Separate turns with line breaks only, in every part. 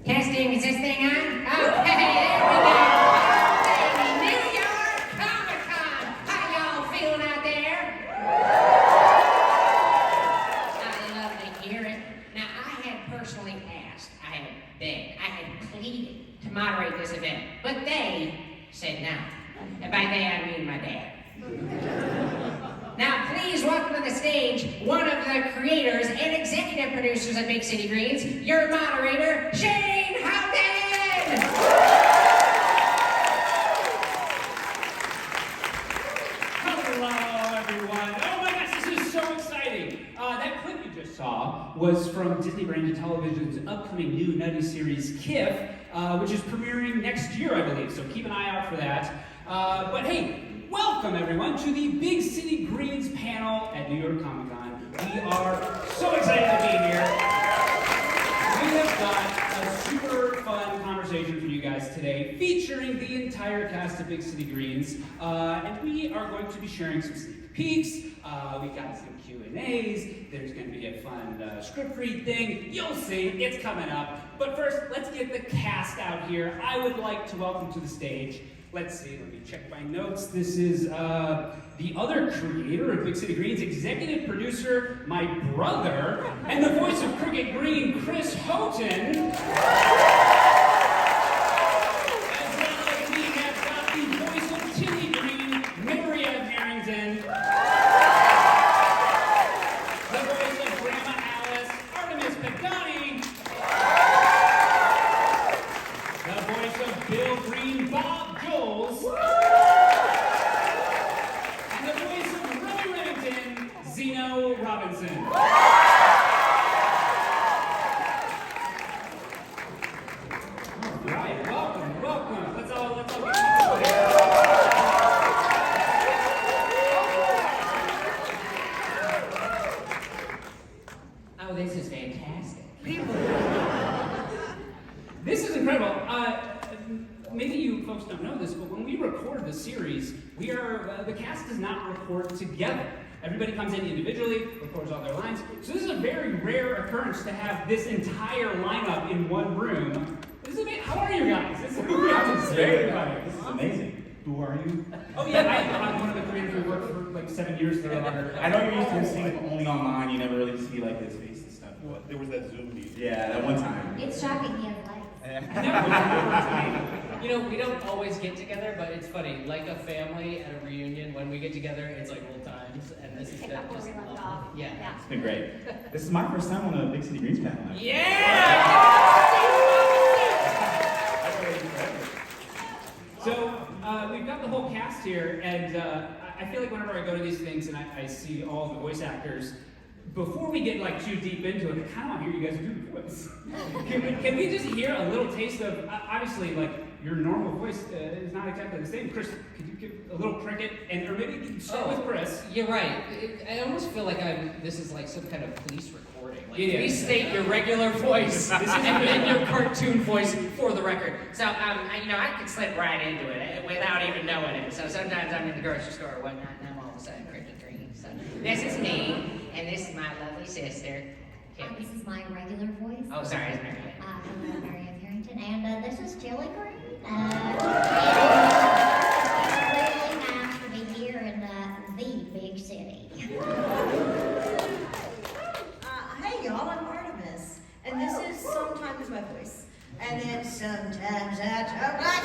Testing, is this thing on? Okay, there we go. Hey, New York Comic-Con. How y'all feeling out there? I love to hear it. Now, I had personally asked, I had begged, I had pleaded to moderate this event, but they said no. And by they, I mean my dad. Now, please welcome to the stage one of the creators and executive producers of Big City Greens, your moderator, Shane Howden!
Hello, everyone. Oh my gosh, this is so exciting. That clip you just saw was from Disney Branded Television's upcoming new nutty series, KIF, which is premiering next year, I believe, so keep an eye out for that. But hey, welcome everyone to the Big City Greens panel at New York Comic Con. We are so excited to be here. We have got a super fun conversation for you guys today featuring the entire cast of Big City Greens. And we are going to be sharing some sneak peeks. We've got some Q&As. There's going to be a fun script read thing. You'll see, it's coming up. But first, let's get the cast out here. I would like to welcome to the stage, let's see, let me check my notes. This is the other creator of Big City Greens, executive producer, my brother, and the voice of Cricket Green, Chris Houghton. As well as we have got the voice of Tilly Green, Maria Harrington. The voice of Grandma Alice, Artemis Pagani. The voice of Bill Green, Bob Jules. And the voice of Roy Remington, Zeno Robinson. All right, welcome. Let's all get
Oh, this is fantastic.
This is incredible. Maybe you folks don't know this, but when we record the series, the cast does not record together. Everybody comes in individually, records all their lines. So this is a very rare occurrence to have this entire lineup in one room. This is amazing. How are you guys? This is very funny.
This is amazing. Who are you?
Oh yeah, I'm one of the creators who worked for like 7 years there.
I know you're used to seeing him only online. You never really see like his face and stuff.
There was that Zoom meeting.
Yeah, that one time.
It's shocking he has lights.
You know, we don't always get together, but it's funny. Like a family at a reunion, when we get together, it's like old times, and this is
Pick up where
just
we left off.
yeah.
It's been great. This is my first time on a Big City Greens panel. Actually.
Yeah! So we've got the whole cast here, and I feel like whenever I go to these things and I see all the voice actors, before we get like too deep into it, I kind of want to hear you guys do the voice. Can we just hear a little taste of, obviously, like your normal voice is not exactly the same. Chris, could you give a little cricket, or maybe you can start with Chris.
You're right. I almost feel like this is like some kind of police recording. Like,
Yeah.
please state your regular voice and your cartoon voice for the record.
So, I could slip right into it without even knowing it. So sometimes I'm in the grocery store or whatnot, and I'm all of a sudden Cricket Green. So this is me, and this is my lovely sister.
This is my regular voice.
Oh, sorry, it's Mary.
I'm Maria Harrington, and this is Tilly Green. It's really nice to be here in the big city.
Hey y'all, I'm Artemis, and this is sometimes my voice, and then sometimes I talk like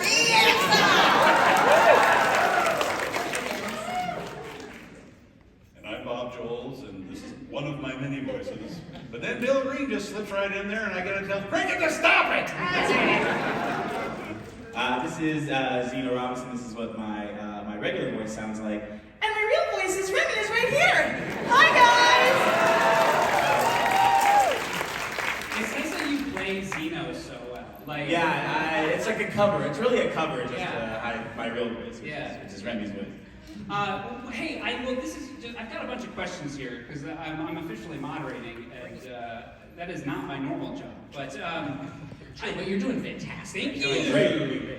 And I'm Bob Jules, and this is one of my many voices. But then Bill Green just slips right in there, and I gotta tell Cricket to stop it!
This is Zeno Robinson. This is what my regular voice sounds like.
And my real voice is right here. Hi guys!
It's nice that you play Zeno so well. Like,
Yeah, it's like a cover. It's really a cover just
Yeah.
to hide my real voice, which is Remy's voice.
Hey, I've got a bunch of questions here because I'm officially moderating, and that is not my normal job. But
But you're doing fantastic.
thank you.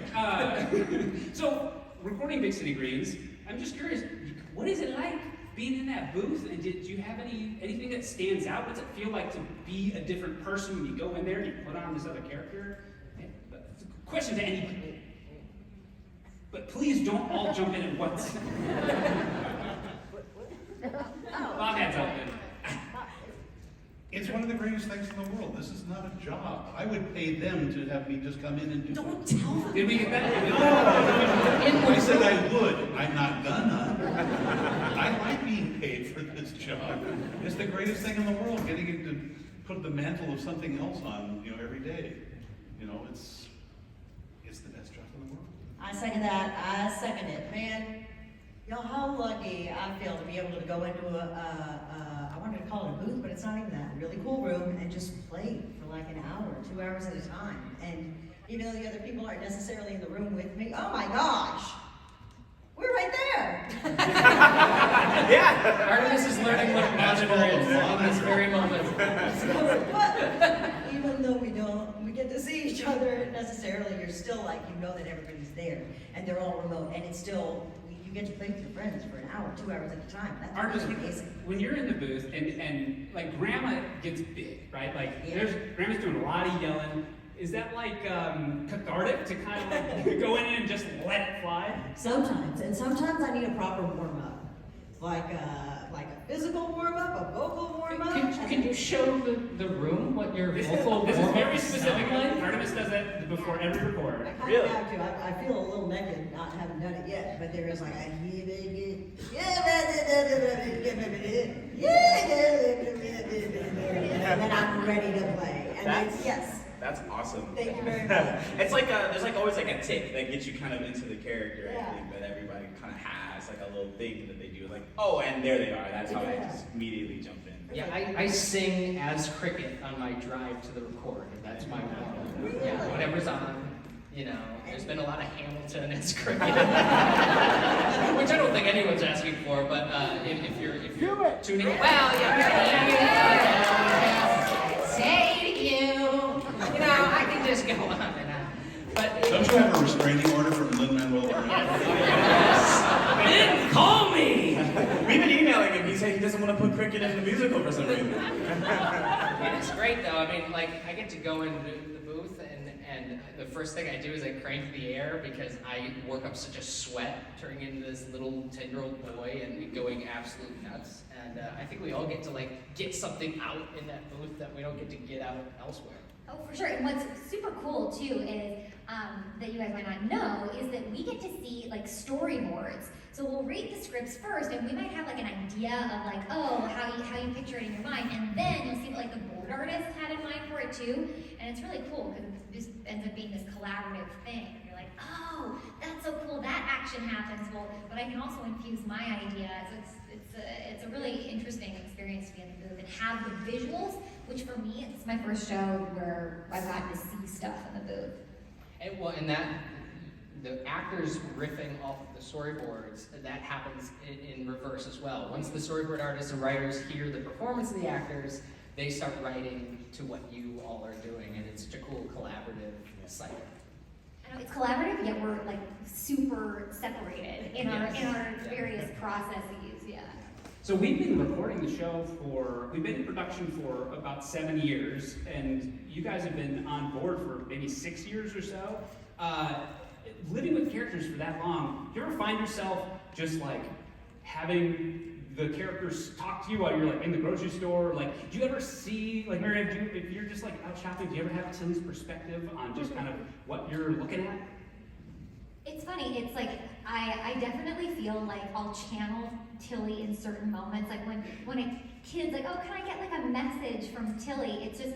So recording Big City Greens, I'm just curious, what is it like being in that booth, and did you have anything that stands out? What's it feel like to be a different person when you go in there and you put on this other character? Question to anybody. But please don't all jump in at once. Bob hands up then.
It's one of the greatest things in the world. This is not a job. I would pay them to have me just come in and do
Don't
it.
tell them.
Did we get that?
I said I would. I'm not gonna. I like being paid for this job. It's the greatest thing in the world, getting to put the mantle of something else on, every day. It's the best job in the world.
I second that. I second it. Man, how lucky I feel to be able to go into I wanted to call it a booth, but it's not even that, a really cool room and just play for like an hour, 2 hours at a time. And even though the other people aren't necessarily in the room with me, oh my gosh, we're right there.
Yeah. Artemis is learning what magical is in this very moment.
But even though we get to see each other necessarily, you're still like, that everybody's there and they're all remote, and it's still, you get to play with your friends for an hour, 2 hours at a time. That's
Artemis,
really amazing.
when you're in the booth and like Grandma gets big, right? Like Grandma's doing a lot of yelling. Is that like cathartic to kind of like go in and just let it fly?
Sometimes, and sometimes I need a proper warm up, like a physical warm up, a vocal warm up.
Can you show the room what your vocal
This is very
warm-ups
specific.
sound like?
Artemis does that before every record.
I kind of have to. I feel a little naked not having done it yet, but there is like a and then I'm ready to play. And yes.
That's awesome.
Thank you very much.
It's like there's like always like a tick that gets you kind of into the character.
Yeah.
I think that everybody kind of has like a little thing that they do. Like, oh, and there they are. That's how I just immediately jump in.
Yeah, I sing as Cricket on my drive to the record. That's my warm-up. Yeah, whatever's on. There's been a lot of Hamilton as Cricket, which I don't think anyone's asking for. But if you're tuning in, well, yeah, say to you, I can just go on and on. But
Don't you have a restraining order from Lin-Manuel Miranda?
they didn't call me.
We've been emailing him. He said he doesn't want to put cricket in the musical for some reason.
It's great though. I mean, like I get to go into the booth and the first thing I do is I crank the air because I work up such a sweat turning into this little 10-year-old boy and going absolute nuts. And I think we all get to like get something out in that booth that we don't get to get out elsewhere.
Oh, for sure. And what's super cool too is that you guys might not know is that we get to see like storyboards. So we'll read the scripts first, and we might have like an idea of like, oh, how you picture it in your mind, and then you'll see what like the board artist had in mind for it too. And it's really cool because it just ends up being this collaborative thing. You're like, oh, that's so cool. That action happens. Well, but I can also infuse my idea. So it's a really interesting experience to be in the booth and have the visuals, which for me, it's my first show where I've gotten to see stuff in the booth.
And the actors riffing off of the storyboards, that happens in reverse as well. Once the storyboard artists and writers hear the performance of the actors, they start writing to what you all are doing, and it's such a cool collaborative cycle.
I know it's collaborative, yet we're like super separated in our various processes. Yeah.
So we've been recording the show we've been in production for about 7 years, and you guys have been on board for maybe 6 years or so. Living with characters for that long, do you ever find yourself just like having the characters talk to you while you're like in the grocery store? Like, do you ever see, like Mary, if you're just like out shopping, do you ever have Tilly's perspective on just kind of what you're looking at?
It's funny, it's like, I definitely feel like I'll channel Tilly in certain moments. Like when a kid's like, oh, can I get like a message from Tilly? It's just,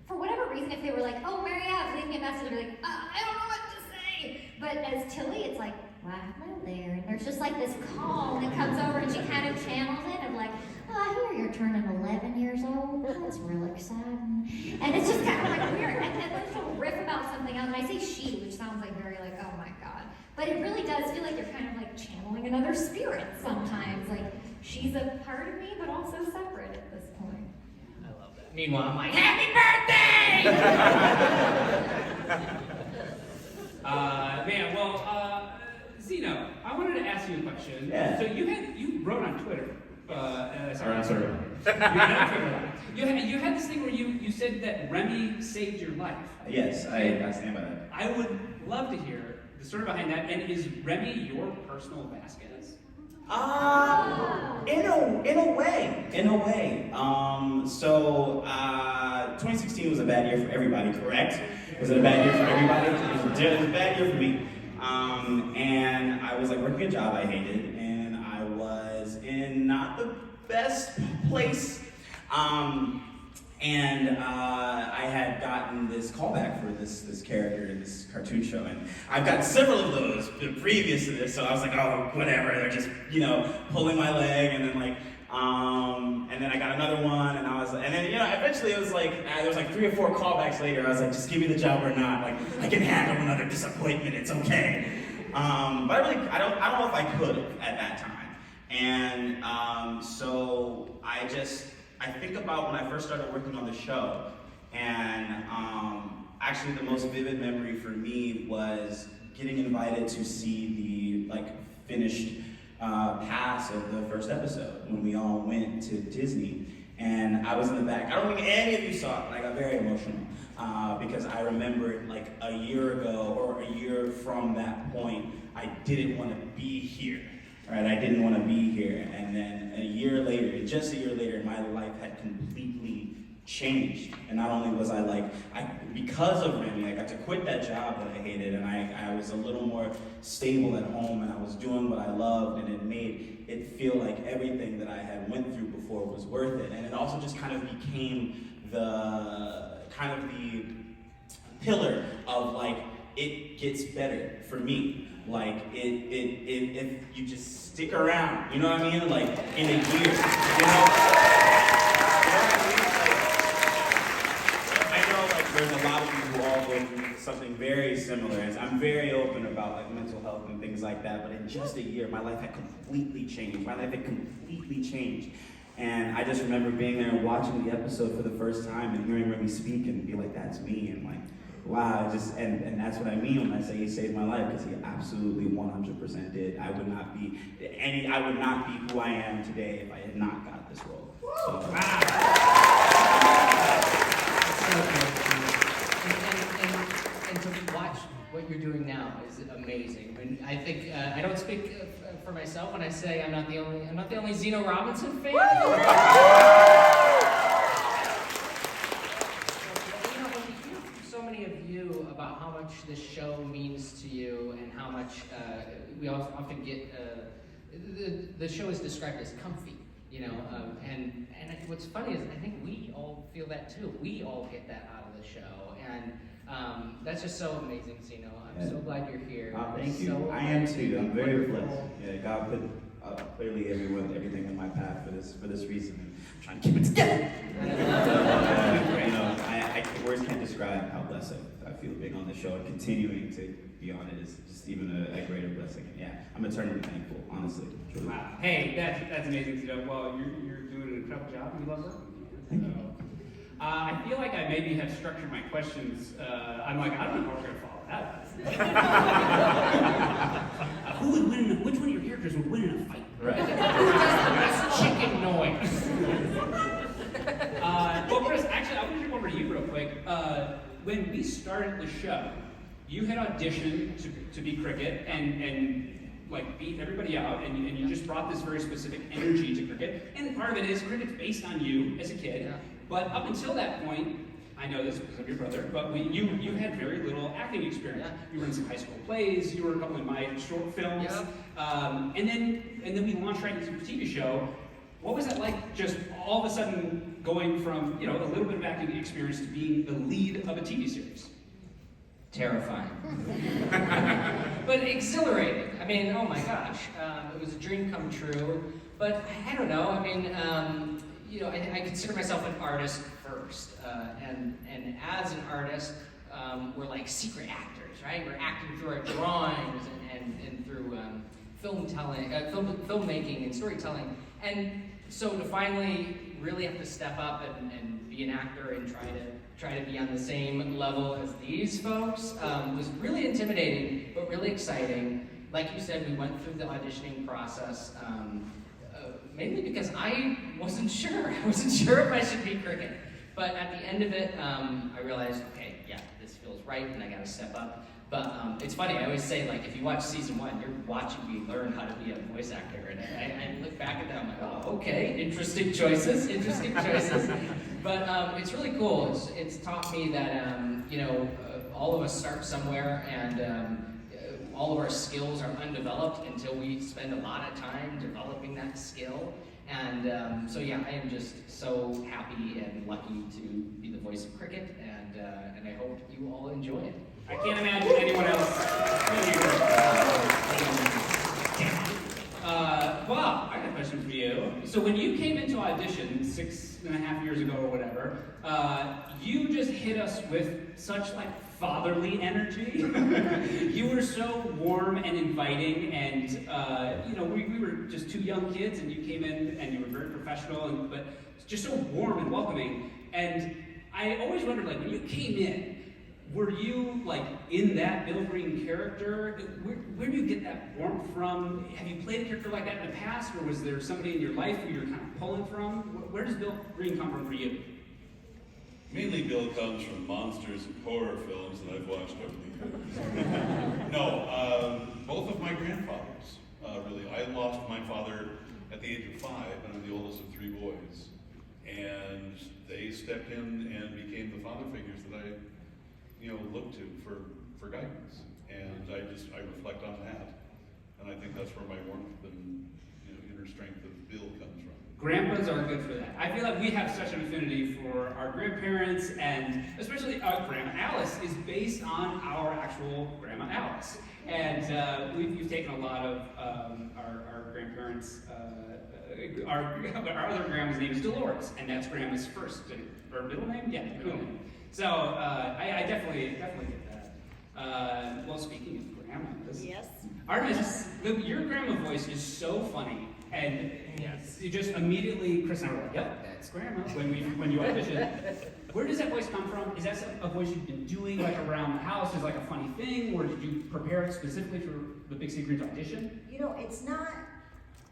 for whatever reason, if they were like, oh, Mary Ave, leave me a message, I'd be like, I don't know what to say. But as Tilly, it's like, wow, hello there. And there's just like this calm that comes over and she kind of channels it of like, oh, I hear you're turning 11 years old. That's real exciting. And it's just kind of like weird. And then she'll riff about something else. And I say she, which sounds like very like, oh my God. But it really does feel like you're kind of like channeling another spirit sometimes. Like she's a part of me, but also separate at this point.
I love that. Meanwhile, I'm like, happy birthday!
Zeno, I wanted to ask you a question.
Yeah.
So you wrote on Twitter Sorry. You had this thing where you said that Remy saved your life.
Yes, I stand by that.
I would love to hear the story behind that. And is Remy your personal Vasquez?
In a way. 2016 was a bad year for everybody, correct? Was it a bad year for everybody? It was a bad year for me. And I was like working a job I hated, and I was in not the best place. I had gotten this callback for this character in this cartoon show, and I've got several of those previous to this, so I was like, oh, whatever, they're just, pulling my leg, and then and then I got another one, and eventually it was like, there was like 3 or 4 callbacks later, I was like, just give me the job or not, like, I can handle another disappointment, it's okay. But I don't know if I could at that time. And so I think about when I first started working on the show, and actually the most vivid memory for me was getting invited to see the finished pass of the first episode when we all went to Disney, and I was in the back. I don't think any of you saw it, but I got very emotional because I remembered like a year ago or a year from that point, I didn't want to be here. Right, I didn't want to be here, and then just a year later, my life had completely changed. And not only was because of Remy, I got to quit that job that I hated, and I was a little more stable at home, and I was doing what I loved, and it made it feel like everything that I had went through before was worth it. And it also just kind of became the pillar of it gets better for me. If you just stick around, you know what I mean? In a year, I know there's a lot of people who all go through something very similar. And I'm very open about mental health and things like that, but in just a year, my life had completely changed. And I just remember being there and watching the episode for the first time and hearing Remy speak and be like, that's me, and wow, and that's what I mean when I say he saved my life, because he absolutely 100% did. I would not be who I am today if I had not got this role. So.
Wow. And to watch what you're doing now is amazing. I mean, I think I don't speak for myself when I say I'm not the only Zeno Robinson fan. About how much this show means to you and how much we often get the show is described as comfy, and what's funny is I think we all feel that too. We all get that out of the show, and that's just so amazing, Zeno. I'm so glad you're here.
Thank you. I am too. I'm very blessed. Yeah, God put clearly everything in my path for this reason. I'm trying to keep it together. Words can't describe how blessed I feel being on the show, and continuing to be on it is just even a greater blessing. Yeah, I'm eternally thankful, honestly. Truly.
Wow. Hey, that's amazing to know. Well, you're doing an incredible job. We love working with you.
Thank you.
I feel like I maybe have structured my questions. I'm like, I don't know how we're going to follow that. Who would win? Which one of your characters would win in a fight?
Right.
Who does the best chicken noise?
Well, Chris, actually, I want to hear one for you real quick. When we started the show, you had auditioned to be Cricket and beat everybody out, and you just brought this very specific energy to Cricket. And part of it is Cricket's based on you as a kid. Yeah. But up until that point, I know this because of your brother, but you had very little acting experience. Yeah. You were in some high school plays, you were a couple of my short films, yeah. And then we launched right into the TV show. What was that like, just all of a sudden going from a little bit of acting experience to being the lead of a TV series?
Terrifying. But exhilarating. I mean, oh my gosh. It was a dream come true. But I don't know. I mean, I consider myself an artist first. And as an artist, we're like secret actors, right? We're acting through our drawings and through filmmaking and storytelling. And so to finally really have to step up and be an actor and try to be on the same level as these folks was really intimidating, but really exciting. Like you said, we went through the auditioning process mainly because I wasn't sure. I wasn't sure if I should be cricket. But at the end of it, I realized, okay, yeah, this feels right, and I got to step up. But it's funny, I always say, like, if you watch season 1, you're watching me learn how to be a voice actor. And I look back at that, I'm like, oh, okay, interesting choices, interesting choices. But it's really cool. It's taught me that, all of us start somewhere, and all of our skills are undeveloped until we spend a lot of time developing that skill. And so yeah, I am just so happy and lucky to be the voice of cricket, and I hope you all enjoy it.
I can't imagine anyone else. Bob, I got a question for you. So when you came into audition 6.5 years ago or whatever, you just hit us with such like fatherly energy. You were so warm and inviting, and we were just two young kids, and you came in and you were very professional, but just so warm and welcoming. And I always wondered, like, when you came in, were you like in that Bill Green character? Where do you get that warmth from? Have you played a character like that in the past, or was there somebody in your life who you're kind of pulling from? Where does Bill Green come from for you?
Mainly Bill comes from monsters and horror films that I've watched over the years. No, both of my grandfathers, really. I lost my father at the age of 5, and I'm the oldest of 3 boys. And they stepped in and became the father figures that I look to for guidance. And I reflect on that. And I think that's where my warmth and inner strength of Bill comes from.
Grandpas are good for that. I feel like we have such an affinity for our grandparents, and especially Grandma Alice is based on our actual Grandma Alice. And we've taken a lot of our grandparents. Our other grandma's name is Dolores, and that's Grandma's first or middle name. Yeah, middle name. So I definitely get that. Well, speaking of grandmas,
Yes.
Artemis, your grandma voice is so funny, and you just immediately, Chris and I were like, "Yep, that's grandma." When you audition, where does that voice come from? Is that a voice you've been doing like around the house? Is like a funny thing, or did you prepare it specifically for the Big City Greens audition?
It's not.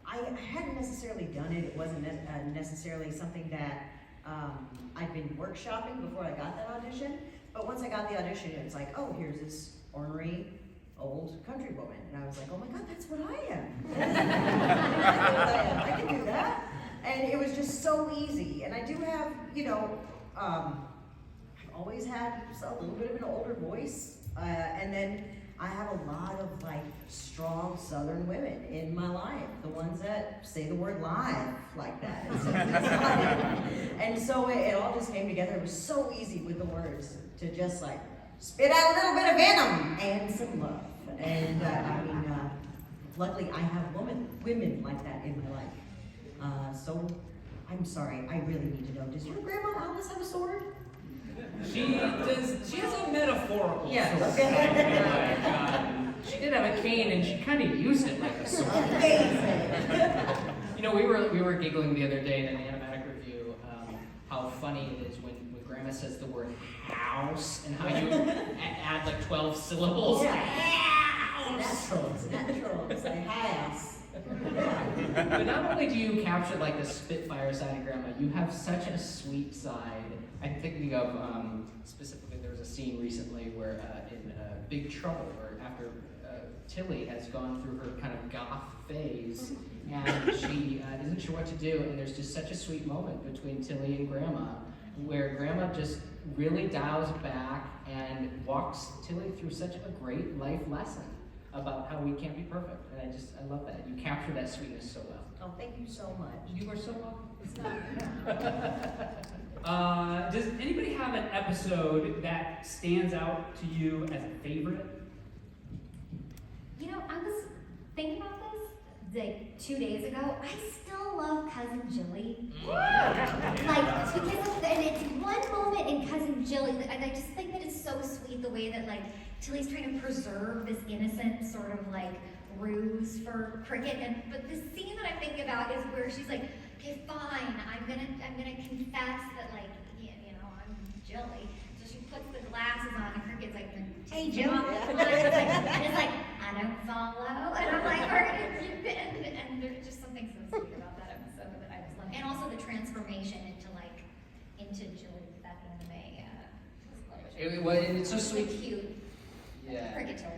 I hadn't necessarily done it. It wasn't necessarily something that I'd been workshopping before I got that audition. But once I got the audition, it was like, oh, here's this ornery old country woman. And I was like, oh my God, that's what I am. I can do that. And it was just so easy. And I do have, I've always had a little bit of an older voice. And then I have a lot of like strong Southern women in my life, the ones that say the word live like that. And so it all just came together. It was so easy with the words to just like spit out a little bit of venom and some love. And luckily I have women like that in my life. So I'm sorry, I really need to know, does your grandma Alice have a sword?
She does. She has a metaphorical.
Yes.
Sword.
She did have a cane, and she kind of used it like a sword. We were giggling the other day in an animatic review how funny it is when Grandma says the word house and how you add like 12 syllables.
Yeah.
House.
Natural. It's like house.
But not only do you capture like the spitfire side of Grandma, you have such a sweet side. I'm thinking of specifically there was a scene recently where in Big Trouble, where after Tilly has gone through her kind of goth phase and she isn't sure what to do, and there's just such a sweet moment between Tilly and Grandma where Grandma just really dials back and walks Tilly through such a great life lesson about how we can't be perfect. And I love that. You capture that sweetness so well.
Oh, thank you so much.
You are so welcome.
It's not.
Does anybody have an episode that stands out to you as a favorite?
I was thinking about this like 2 days ago. I still love Cousin Jilly. Like, because and it's one moment in Cousin Jilly that I just think that it's so sweet the way that like Tilly's trying to preserve this innocent sort of like ruse for cricket. But the scene that I think about is where she's like, okay, fine, I'm gonna confess that like, I'm Jilly. So she puts the glasses on and Cricket's like, hey Jill. And it's like, I don't follow. And I'm like, and there's just something so sweet about that episode. transformation into Julie, that anime.
And it's so
It's
sweet.
cute.
Yeah.
Forget Tilly.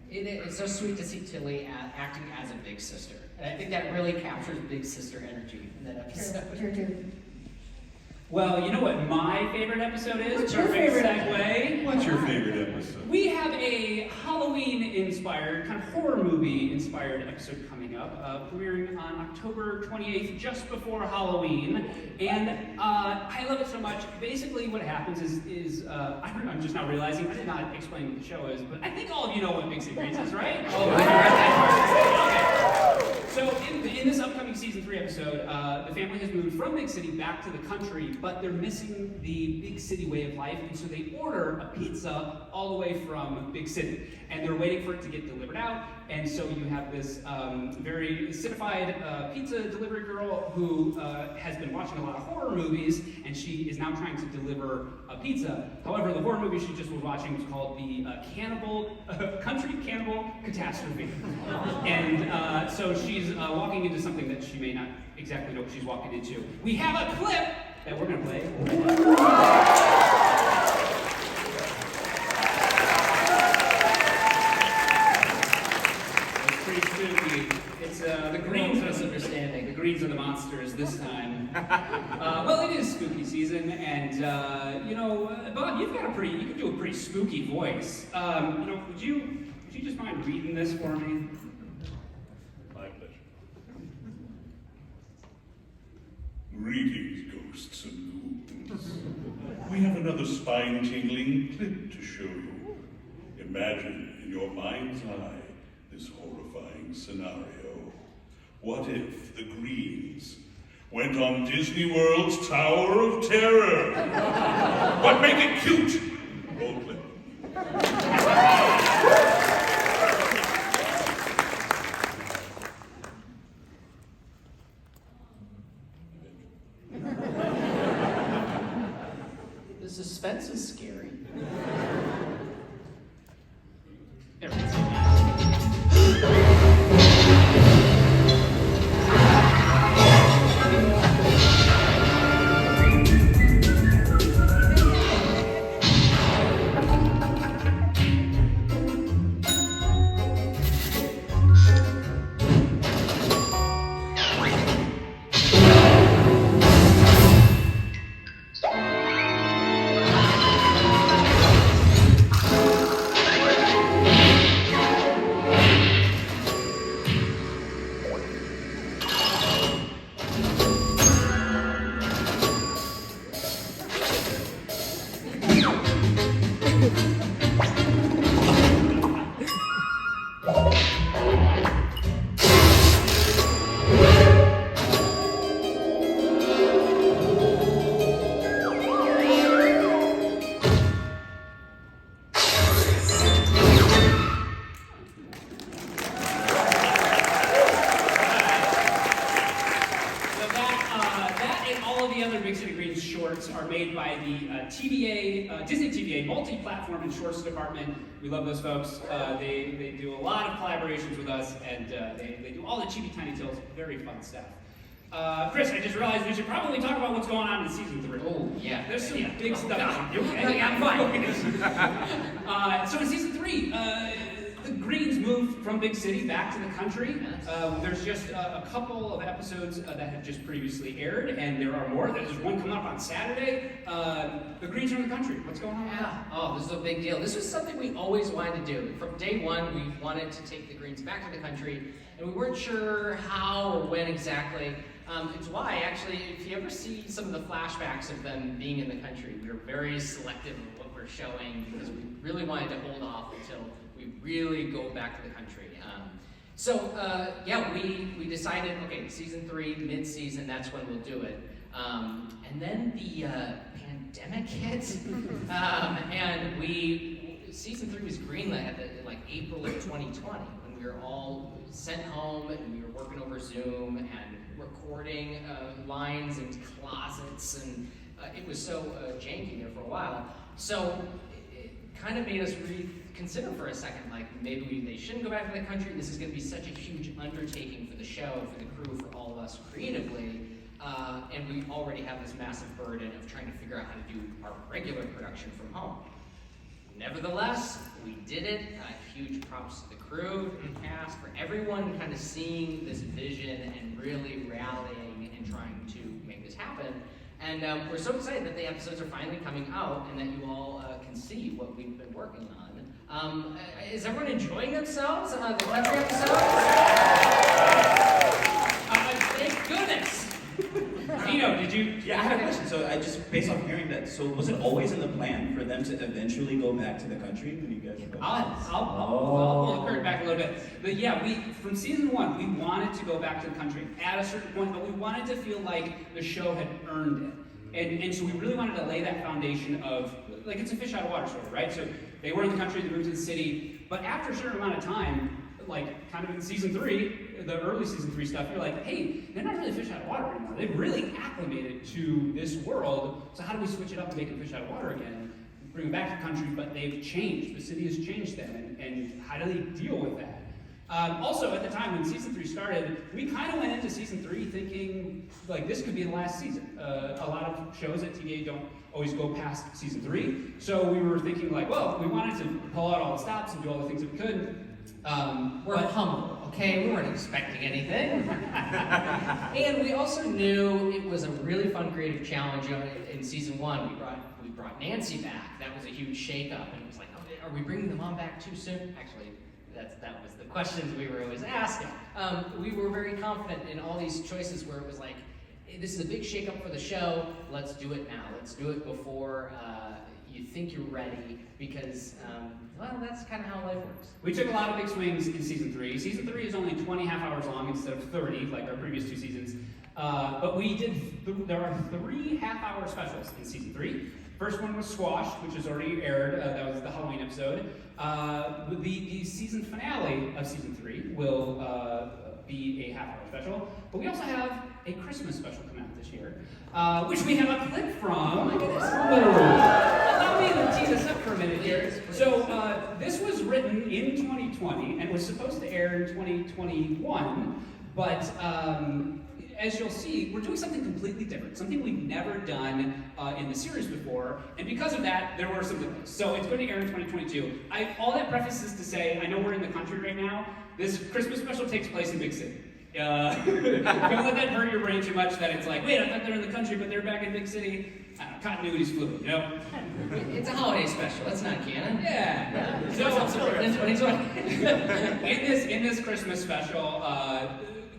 It's so sweet to see Tilly acting as a big sister. And I think that really captures big sister energy in that episode.
True.
Well, you know what my favorite episode is?
What's your
Perfect
favorite
segue.
What's your favorite episode?
We have a Halloween-inspired, kind of horror movie-inspired episode coming up, premiering on October 28th, just before Halloween. And I love it so much. Basically, what happens is I'm just now realizing I did not explain what the show is, but I think all of you know what Big City Greens is, right?
Oh, right.
Okay. So in this upcoming season 3 episode, the family has moved from Big City back to the country, but they're missing the big city way of life, and so they order a pizza all the way from Big City, and they're waiting for it to get delivered out. And so you have this very citified pizza delivery girl who has been watching a lot of horror movies, and she is now trying to deliver a pizza. However, the horror movie she just was watching was called the Country Cannibal Catastrophe. And so she's walking into something that she may not exactly know what she's walking into. We have a clip that we're going to play. It's pretty spooky. It's the Greens misunderstanding. The Greens are the monsters this time. Well, it is spooky season, and Bob, you can do a pretty spooky voice. Would you just mind reading this for me?
My pleasure. Greetings, ghosts and ghouls. We have another spine-tingling clip to show you. Imagine in your mind's eye this horrifying scenario. What if the Greens went on Disney World's Tower of Terror? But make it cute! Roll clip.
The suspense is scary.
There we go. Disney TVA multi-platform and shorts department. We love those folks. They do a lot of collaborations with us, and they do all the chibi tiny tales, very fun stuff. Chris, I just realized we should probably talk about what's going on in season 3.
Oh, yeah.
There's some big stuff.
Okay, I'm fine.
So in season 3, the Greens moved from Big City back to the country. There's just a couple of episodes that have just previously aired, and there are more. There's one coming up on Saturday. The Greens are in the country. What's going on?
Yeah. Oh, this is a big deal. This was something we always wanted to do. From day one, we wanted to take the Greens back to the country, and we weren't sure how or when exactly. It's why, actually, if you ever see some of the flashbacks of them being in the country, we were very selective of what we're showing because we really wanted to hold off until we really go back to the country. We decided, okay, season 3, mid-season, that's when we'll do it. And then the pandemic hit, season 3 was greenlit at April of 2020, when we were all sent home and we were working over Zoom and recording lines in closets, and it was so janky there for a while. So it kind of made us reconsider for a second, maybe they shouldn't go back to the country. This is going to be such a huge undertaking for the show, for the crew, for all of us creatively. and we already have this massive burden of trying to figure out how to do our regular production from home. Nevertheless, we did it. Huge props to the crew, to the cast, for everyone kind of seeing this vision and really rallying and trying to make this happen. And we're so excited that the episodes are finally coming out and that you all can see what we've been working on. Is everyone enjoying themselves? The country episodes? Thank goodness! Dino, did you?
Yeah, I had a question. So I just, based off hearing that, so was it always in the plan for them to eventually go back to the country when you guys were
I'll pull the curtain back a little bit. But yeah, from season 1, we wanted to go back to the country at a certain point, but we wanted to feel like the show had earned it. And so we really wanted to lay that foundation of, like, it's a fish out of water story, right? So they were in the country, they moved to the city, but after a certain amount of time, like kind of in season 3, the early season 3 stuff, you're like, hey, they're not really fish out of water anymore. They've really acclimated to this world. So how do we switch it up and make them fish out of water again? Bring them back to the country, but they've changed. The city has changed them, and how do they deal with that? Also, at the time when season 3 started, we kind of went into season 3 thinking like this could be the last season. A lot of shows at TVA don't always go past season 3, so we were thinking like, well, we wanted to pull out all the stops and do all the things that we could.
We're humble, okay? We weren't expecting anything. And we also knew it was a really fun creative challenge. In season 1, we brought Nancy back. That was a huge shakeup, and it was like, oh, are we bringing the mom back too soon? Actually, that was the questions we were always asking. We were very confident in all these choices where it was like, hey, this is a big shakeup for the show. Let's do it now. Let's do it before you think you're ready, because well, that's kind of how life works.
We took a lot of big swings in season 3. Season 3 is only 20 half-hours long instead of 30, like our previous 2 seasons. But there are 3 half-hour specials in season 3. First one was Squashed, which has already aired. That was the Halloween episode. The season finale of season 3 will be a half-hour special. But we also have a Christmas special coming out this year, which we have a clip from. Oh my goodness. Allow me to tee this up for a minute here. So this was written in 2020 and was supposed to air in 2021, but as you'll see, we're doing something completely different, something we've never done in the series before, and because of that, there were some delays. So it's going to air in 2022. All that prefaces to say, I know we're in the country right now. This Christmas special takes place in Big City. Don't let that hurt your brain too much that it's like, wait, I thought they're in the country, but they're back in Big City. I don't know, continuity's fluid, you know?
It's a holiday special, that's not canon.
Yeah.
So, in 2020.
in this Christmas special,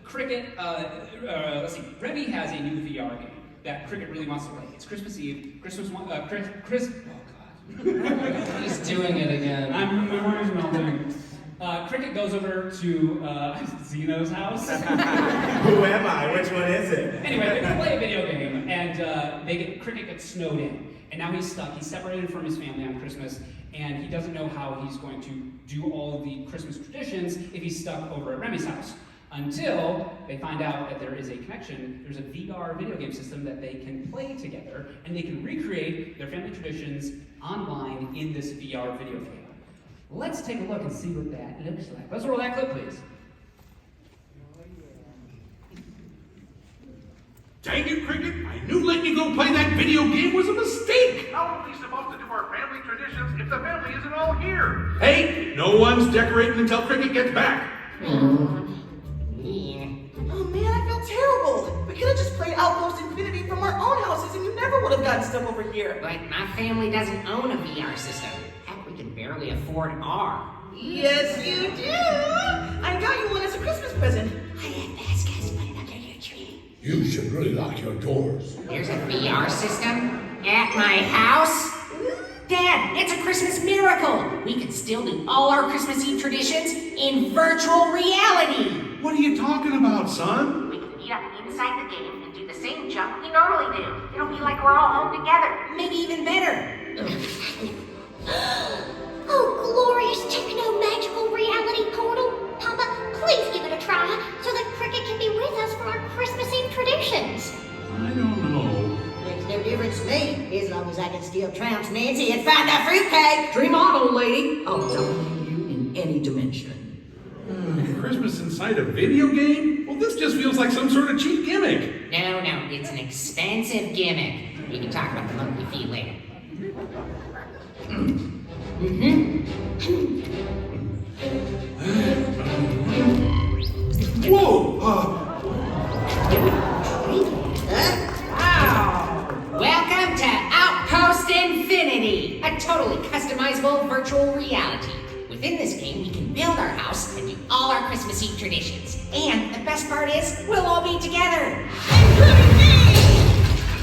Cricket, let's see, Remy has a new VR game that Cricket really wants to play. It's Christmas Eve. Oh God.
He's doing it again.
My memory's melting. Cricket goes over to Zeno's house.
Who am I? Which one is it?
Anyway, they play a video game, and Cricket gets snowed in. And now he's stuck. He's separated from his family on Christmas, and he doesn't know how he's going to do all of the Christmas traditions if he's stuck over at Remy's house. Until they find out that there is a connection, there's a VR video game system that they can play together, and they can recreate their family traditions online in this VR video game. Let's take a look and see what that looks like. Let's roll that clip, please.
Dang it, Cricket! I knew letting you go play that video game was a mistake!
How are we supposed to do our family traditions if the family isn't all here?
Hey, no one's decorating until Cricket gets back!
Oh man, I feel terrible. We could have just played Outpost Infinity from our own houses and you never would have gotten stuff over here.
But my family doesn't own a VR system. Heck, we can barely afford R.
Yes, you do. I got you one as a Christmas present.
I had baskets put it under your tree.
You should really lock your doors.
There's a VR system at my house? Dad, it's a Christmas miracle! We can still do all our Christmas Eve traditions in virtual reality!
What are you talking about, son?
We can meet up inside the game and do the same junk we normally do. It'll be like we're all home together. Maybe even better.
Oh, glorious techno-magical reality portal. Papa, please give it a try so that Cricket can be with us for our Christmas Eve traditions.
I don't know.
Makes no difference to me, as long as I can still trounce Nancy and find that fruitcake.
Dream on, old lady. I'll dominate you in any dimension.
Christmas inside a video game? Well, this just feels like some sort of cheap gimmick.
No, it's an expensive gimmick. We can talk about the monthly fee later.
Whoa!
Welcome to Outpost Infinity, a totally customizable virtual reality. Within this game, we can build our house and do all our Christmas Eve traditions. And the best part is, we'll all be together.
Including me!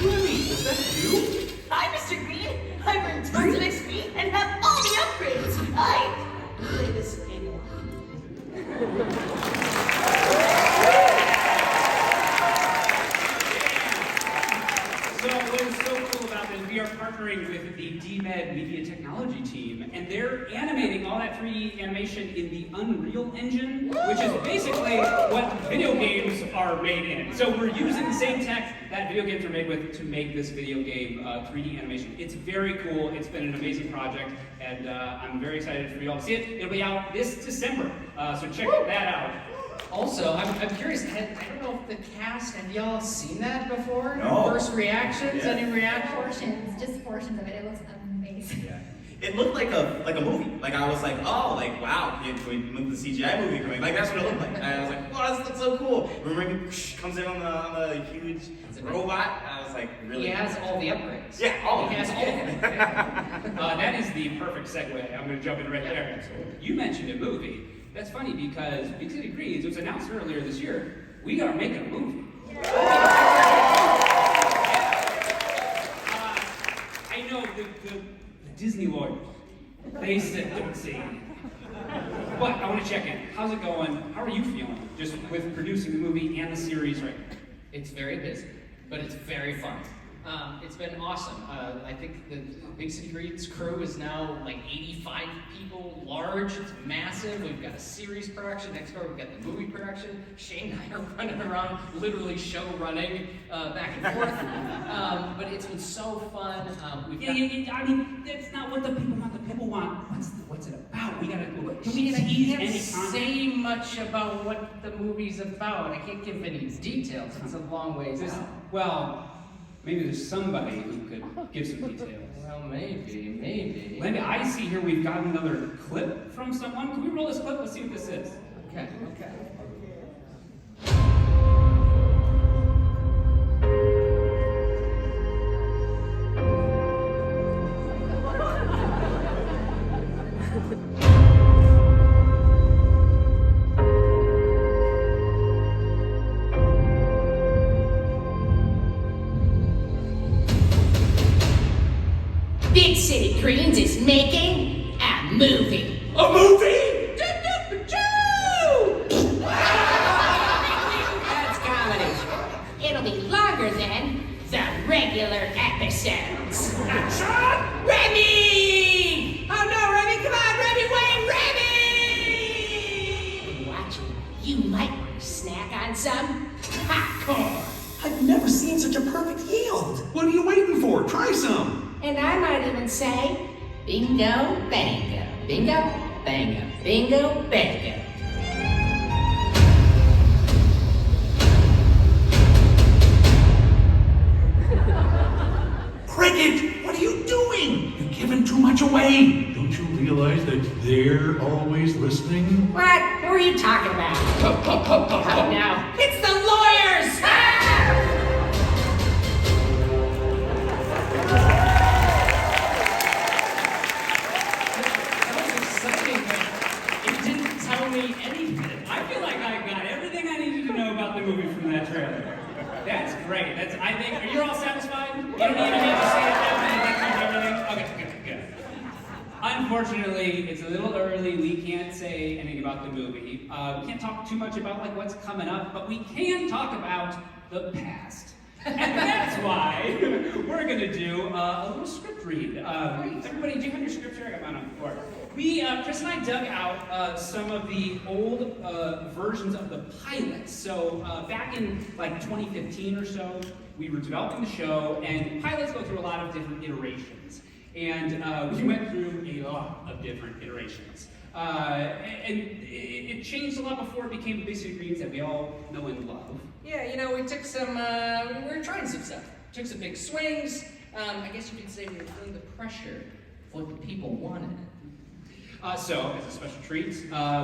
Really? Is that you?
Hi, Mr. Green. I've earned tons of XP and have all the upgrades. I play this game a lot.
So what is so cool about this, we are partnering with the DMed Media Technology team, and they're animating all that 3D animation in the Unreal Engine, which is basically what video games are made in. So we're using the same tech that video games are made with to make this video game 3D animation. It's very cool. It's been an amazing project, and I'm very excited for you all to see it. It'll be out this December, so check that out.
Also, I'm curious, I don't know if the cast, have y'all seen that before?
No.
First reactions?
Yeah.
Any reactions?
Just portions of it. It looks amazing.
Yeah. It looked like a movie. Like I was like, oh, like wow, the CGI movie coming. Like that's what it looked like. And I was like, wow, this looks so cool. Remember he comes in on the huge robot. I was like, really?
He has all the upgrades.
Yeah, all of
He has
them.
all of them.
That is the perfect segue. I'm going to jump in right there. You mentioned a movie. That's funny because Big City Greens, it was announced earlier this year, we are making a movie. I know the Disney lawyers, they said don't say anything. But I want to check in. How's it going? How are you feeling just with producing the movie and the series right now?
It's very busy, but it's very fun. It's been awesome. I think the Big City Greens crew is now like 85 people large. It's massive. We've got a series production. Next door, we've got the movie production. Shane and I are running around, literally show running back and forth. But it's been so fun.
I mean, that's not what the people want. The people want, what's it about? We gotta, can we
I
tease
can't
any
say much about what the movie's about. I can't give any details. It's a long ways out.
Well, maybe there's somebody who could give some details.
Well, maybe.
Linda, I see here we've got another clip from someone. Can we roll this clip? Let's see what this is.
Okay.
Big City Greens is making a movie.
A movie?
That's comedy. It'll be longer than the regular episodes.
Action!
Remy! Oh no, Remy, come on, Remy, wait, Remy! Watching, you might want to snack on some popcorn.
I've never seen such a perfect yield.
What are you waiting for? Try some.
And I might even say, bingo, bango, bingo, bango, bingo, bango.
Cricket, what are you doing? You're giving too much away. Don't you realize that they're always listening?
What? Who are you talking about? Oh no, it's the lawyers! Ah!
Anything. I feel like I got everything I needed to know about the movie from that trailer. That's great. I think, are you all satisfied? You don't even need to say it now. Everything? Okay, good. Unfortunately, it's a little early. We can't say anything about the movie. We can't talk too much about what's coming up, but we can talk about the past. And that's why we're going to do a little script read. Everybody, do you have your script here? I got mine on the floor. Chris and I dug out some of the old versions of the pilots. So back in like 2015 or so, we were developing the show, and pilots go through a lot of different iterations. And we went through a lot of different iterations. And it changed a lot before it became the basic greens that we all know and love.
Yeah, you know, we took some, we were trying some stuff. Took some big swings. I guess you could say we were feeling the pressure of what the people wanted.
So, as a special treat,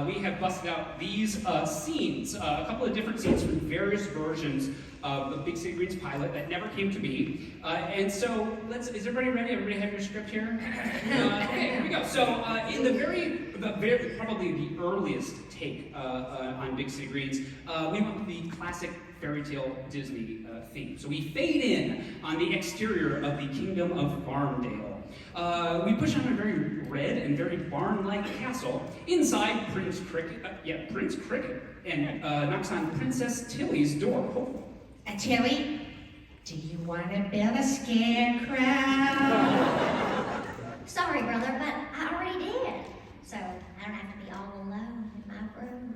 we have busted out these scenes, a couple of different scenes from various versions of the Big City Greens pilot that never came to be. And so, is everybody ready? Everybody have your script here? Okay, here we go. So, in the probably the earliest take on Big City Greens, we went with the classic fairy tale Disney theme. So we fade in on the exterior of the Kingdom of Farmdale. We push on a very red and very barn-like castle. Inside, Prince Cricket, and knocks on Princess Tilly's door. Oh.
Tilly, do you want to build a scarecrow?
Sorry, brother, but I already did. So I don't have to be all alone in my room.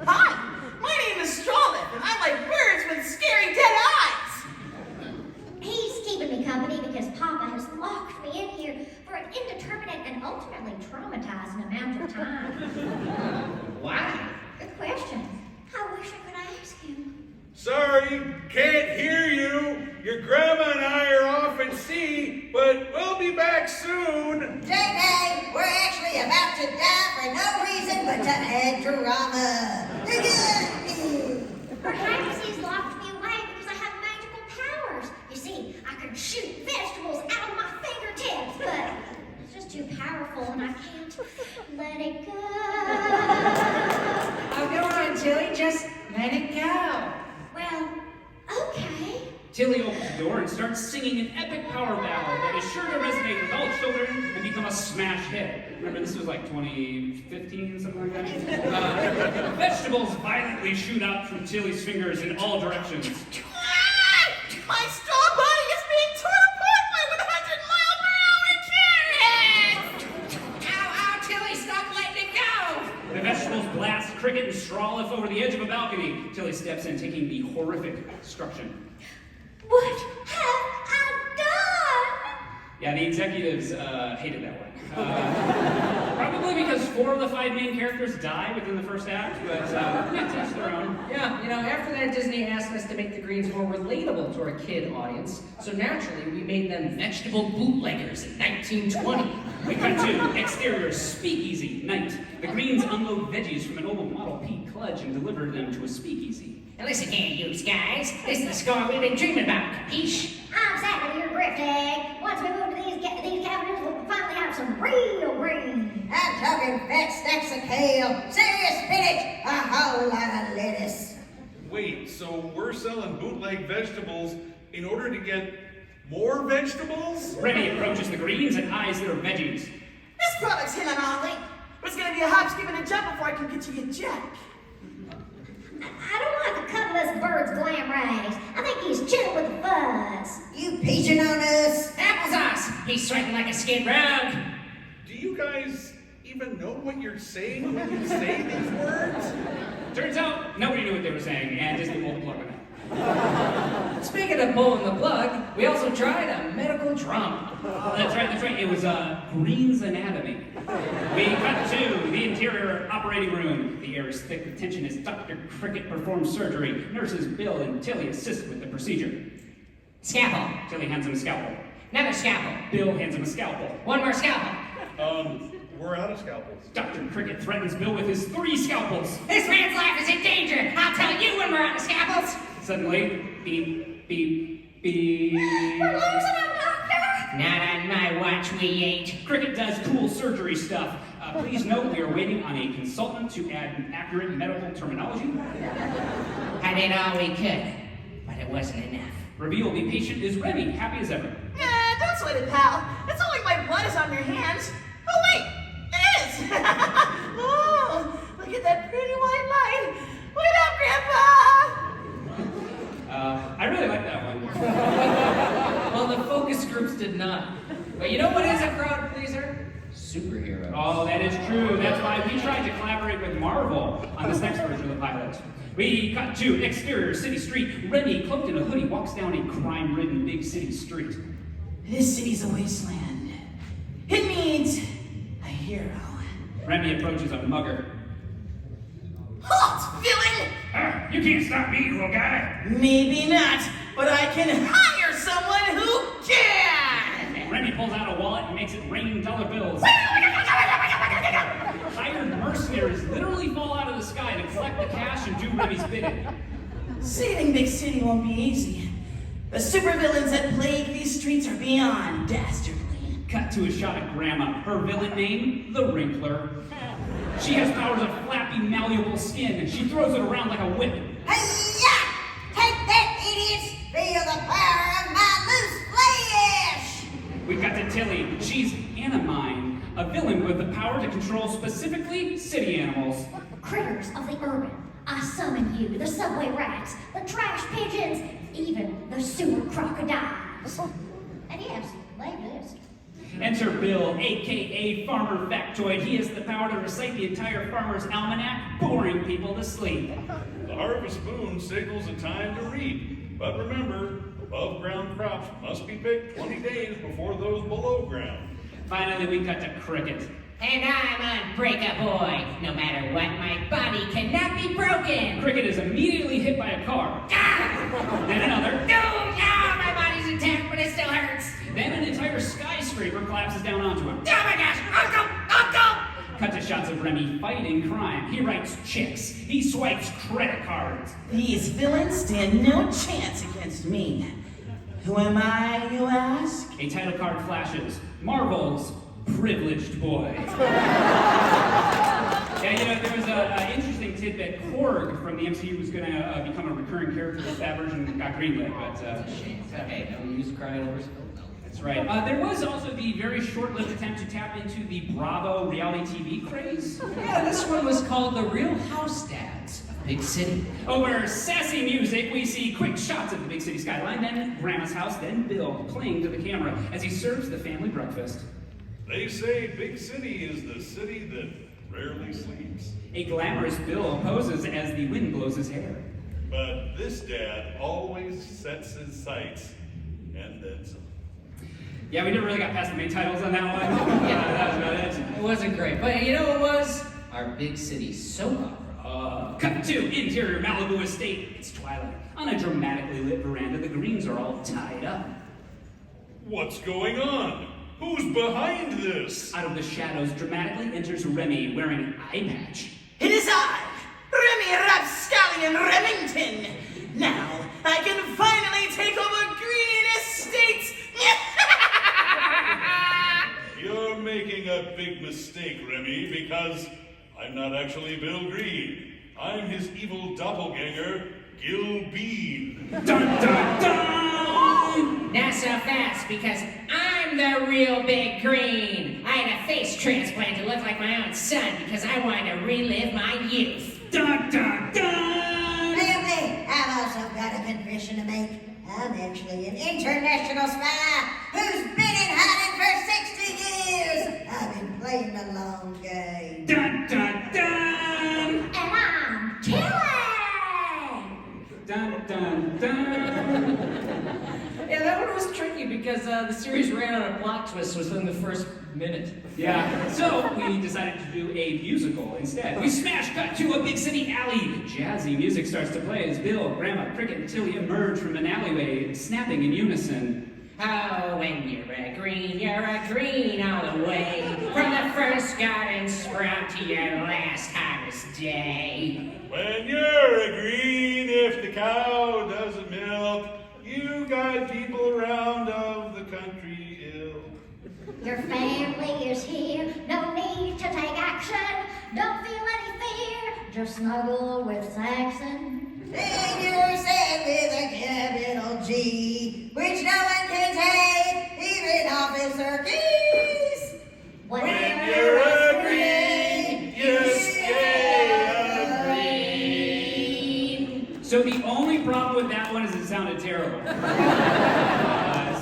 Hi, my name is Charlotte, and I like birds with scary dead eyes.
He's keeping me company because Papa has locked me in here for an indeterminate and ultimately traumatizing amount of time.
Why?
Good question. I wish I could ask him.
Sorry, can't hear you. Your grandma and I are off at sea, but we'll be back soon.
JJ, we're actually about to die for no reason but to add drama.
Perhaps he's locked me away because I have magical powers. You see, I can shoot vegetables out of my fingertips, but it's just too powerful and I can't let it go.
Oh, go on, Tilly, just let it go.
Well, okay.
Tilly opens the door and starts singing an epic power ballad that is sure to resonate with all children and become a smash hit. Remember, this was like 2015, something like that? Vegetables violently shoot out from Tilly's fingers in all directions.
My straw body is being torn apart by 100-mile-per-hour carrots!
Ow, ow, Tilly, stop letting it go!
The vegetables blast Cricket and Strawliff over the edge of a balcony. Tilly steps in, taking the horrific destruction.
What have I done?
Yeah, the executives hated that one. Probably because 4 of the 5 main characters die within the first act, but yeah, each their own.
Yeah, you know, after that, Disney asked us to make the greens more relatable to our kid audience, so naturally, we made them vegetable bootleggers in 1920.
We cut to exterior speakeasy night. The Greens unload veggies from an old Model P Clutch and deliver them to a speakeasy.
Now listen here, you guys. This is the score we've been dreaming about, capiche?
I'm sad with your grift egg. Once we move to these cabinets, we'll finally have some real green.
I'm talking fat stacks of kale, serious spinach, a whole lot of lettuce.
Wait, so we're selling bootleg vegetables in order to get more vegetables?
Remy approaches the Greens and eyes their veggies.
This product's hit on Ollie. It's gonna be a hop, skip, and a jump before I can get to you, Jack.
I don't like the cut of this bird's glam rags. I think he's chilling with the fuzz.
You peaching on us?
Applesauce! He's sweating like a skid row.
Do you guys even know what you're saying when you say these words?
Turns out nobody knew what they were saying, and Disney pulled the plug on that.
Speaking of pulling the plug, we also tried a medical drama.
Oh, that's right. It was Green's Anatomy. We cut to the interior operating room. The air is thick with tension as Dr. Cricket performs surgery. Nurses Bill and Tilly assist with the procedure.
Scalpel.
Tilly hands him a scalpel.
Another scalpel.
Bill hands him a scalpel.
One more scalpel.
We're out of scalpels.
Dr. Cricket threatens Bill with his 3 scalpels.
This man's life is in danger. I'll tell you when we're out of scalpels.
Suddenly, beep, beep, beep.
We're losing him, Doctor.
Not on my watch, we ain't.
Cricket does cool surgery stuff. Please note we are waiting on a consultant to add accurate medical terminology.
I did all we could, but it wasn't enough.
Reveal the patient is Remy, happy as ever.
Don't sweat it, pal. It's not like my blood is on your hands. Oh, wait, it is. Oh, look at that pretty white light. Look up, Grandpa.
I really like that one.
Well, the focus groups did not. But you know what is a crowd pleaser? Superheroes.
Oh, that is true. That's why we tried to collaborate with Marvel on this next version of the pilot. We cut to exterior city street. Remy, cloaked in a hoodie, walks down a crime-ridden big city street.
This city's a wasteland. needs a hero.
Remy approaches a mugger.
Halt, villain!
You can't stop me, little guy.
Maybe not, but I can hire someone who can!
Remy pulls out a wallet and makes it rain dollar bills. Hired mercenaries literally fall out of the sky to collect the cash and do Remy's bidding.
Saving Big City won't be easy. The supervillains that plague these streets are beyond dastardly.
Cut to a shot of Grandma. Her villain name, the Wrinkler. She has powers of flappy, malleable skin, and she throws it around like a whip.
Hey-ya! Take that, idiots! Feel the power of my loose flesh!
We've got to Tilly. She's Animine, a villain with the power to control specifically city animals.
Critters of the urban, I summon you, the subway rats, the trash pigeons, even the sewer crocodiles. And yes, they exist.
Enter Bill, aka Farmer Factoid. He has the power to recite the entire Farmer's Almanac, boring people to sleep.
The harvest moon signals a time to reap. But remember, above ground crops must be picked 20 days before those below ground.
Finally, we cut to Cricket.
And I'm Unbreakable. No matter what, my body cannot be broken.
Cricket is immediately hit by a car.
Ah!
Then another.
No, my body's intact, but it still hurts.
Then an entire skyscraper collapses down onto him.
Oh my gosh, Uncle!
Cut to shots of Remy fighting crime. He writes checks. He swipes credit cards.
These villains stand no chance against me. Who am I, you ask?
A title card flashes. Marvel's Privileged Boy. Yeah, you know, there was an interesting tidbit. Korg from the MCU was going to become a recurring character, but that version got greenlit. But
Okay, no use crying over spilled milk.
that's right. There was also the very short-lived attempt to tap into the Bravo reality TV craze.
Yeah, this one was called The Real House Dads of Big City.
Over sassy music, we see quick shots of the big city skyline, then Grandma's house, then Bill playing to the camera as he serves the family breakfast.
They say Big City is the city that rarely sleeps.
A glamorous Bill poses as the wind blows his hair.
But this dad always sets his sights and then some.
Yeah, we never really got past the main titles on that one. Yeah, that was about it.
It wasn't great, but you know what it was? Our Big City soap opera.
Cut to interior Malibu estate. It's twilight. On a dramatically lit veranda, the greens are all tied up.
What's going on? Who's behind this?
Out of the shadows, dramatically enters Remy wearing an eye patch.
It is I, Remy Rapscallion Remington. Now, I can finally take over Green Estates.
You're making a big mistake, Remy, because I'm not actually Bill Green. I'm his evil doppelganger, Gil Bean.
Dun dun dun!
Not so fast, because I'm the real Big Green. I had a face transplant to look like my own son because I wanted to relive my youth.
Dun dun dun!
Family, I've also got a confession to make. I'm actually an international spy who's been in hiding for 60 years. I've been playing the long game.
Dun dun dun!
And I'm Tilly!
Dun dun dun!
Yeah, that one was tricky because the series ran on a plot twist within the first minute.
Yeah, so we decided to do a musical instead. We smash cut to a big city alley. Jazzy music starts to play as Bill, Grandma, Cricket, and Tilly emerge from an alleyway, snapping in unison.
Oh, when you're a green all the way. From the first garden sprout to your last harvest day.
When you're a green, if the cow doesn't milk, you got people around of the country ill.
Your family is here, no need to take action. Don't feel any fear, just snuggle with Saxon.
Then you're set with a capital G, which no one can take, even Officer Keys.
When you're a green, you stay a green.
So the only problem with that one is it sounded terrible.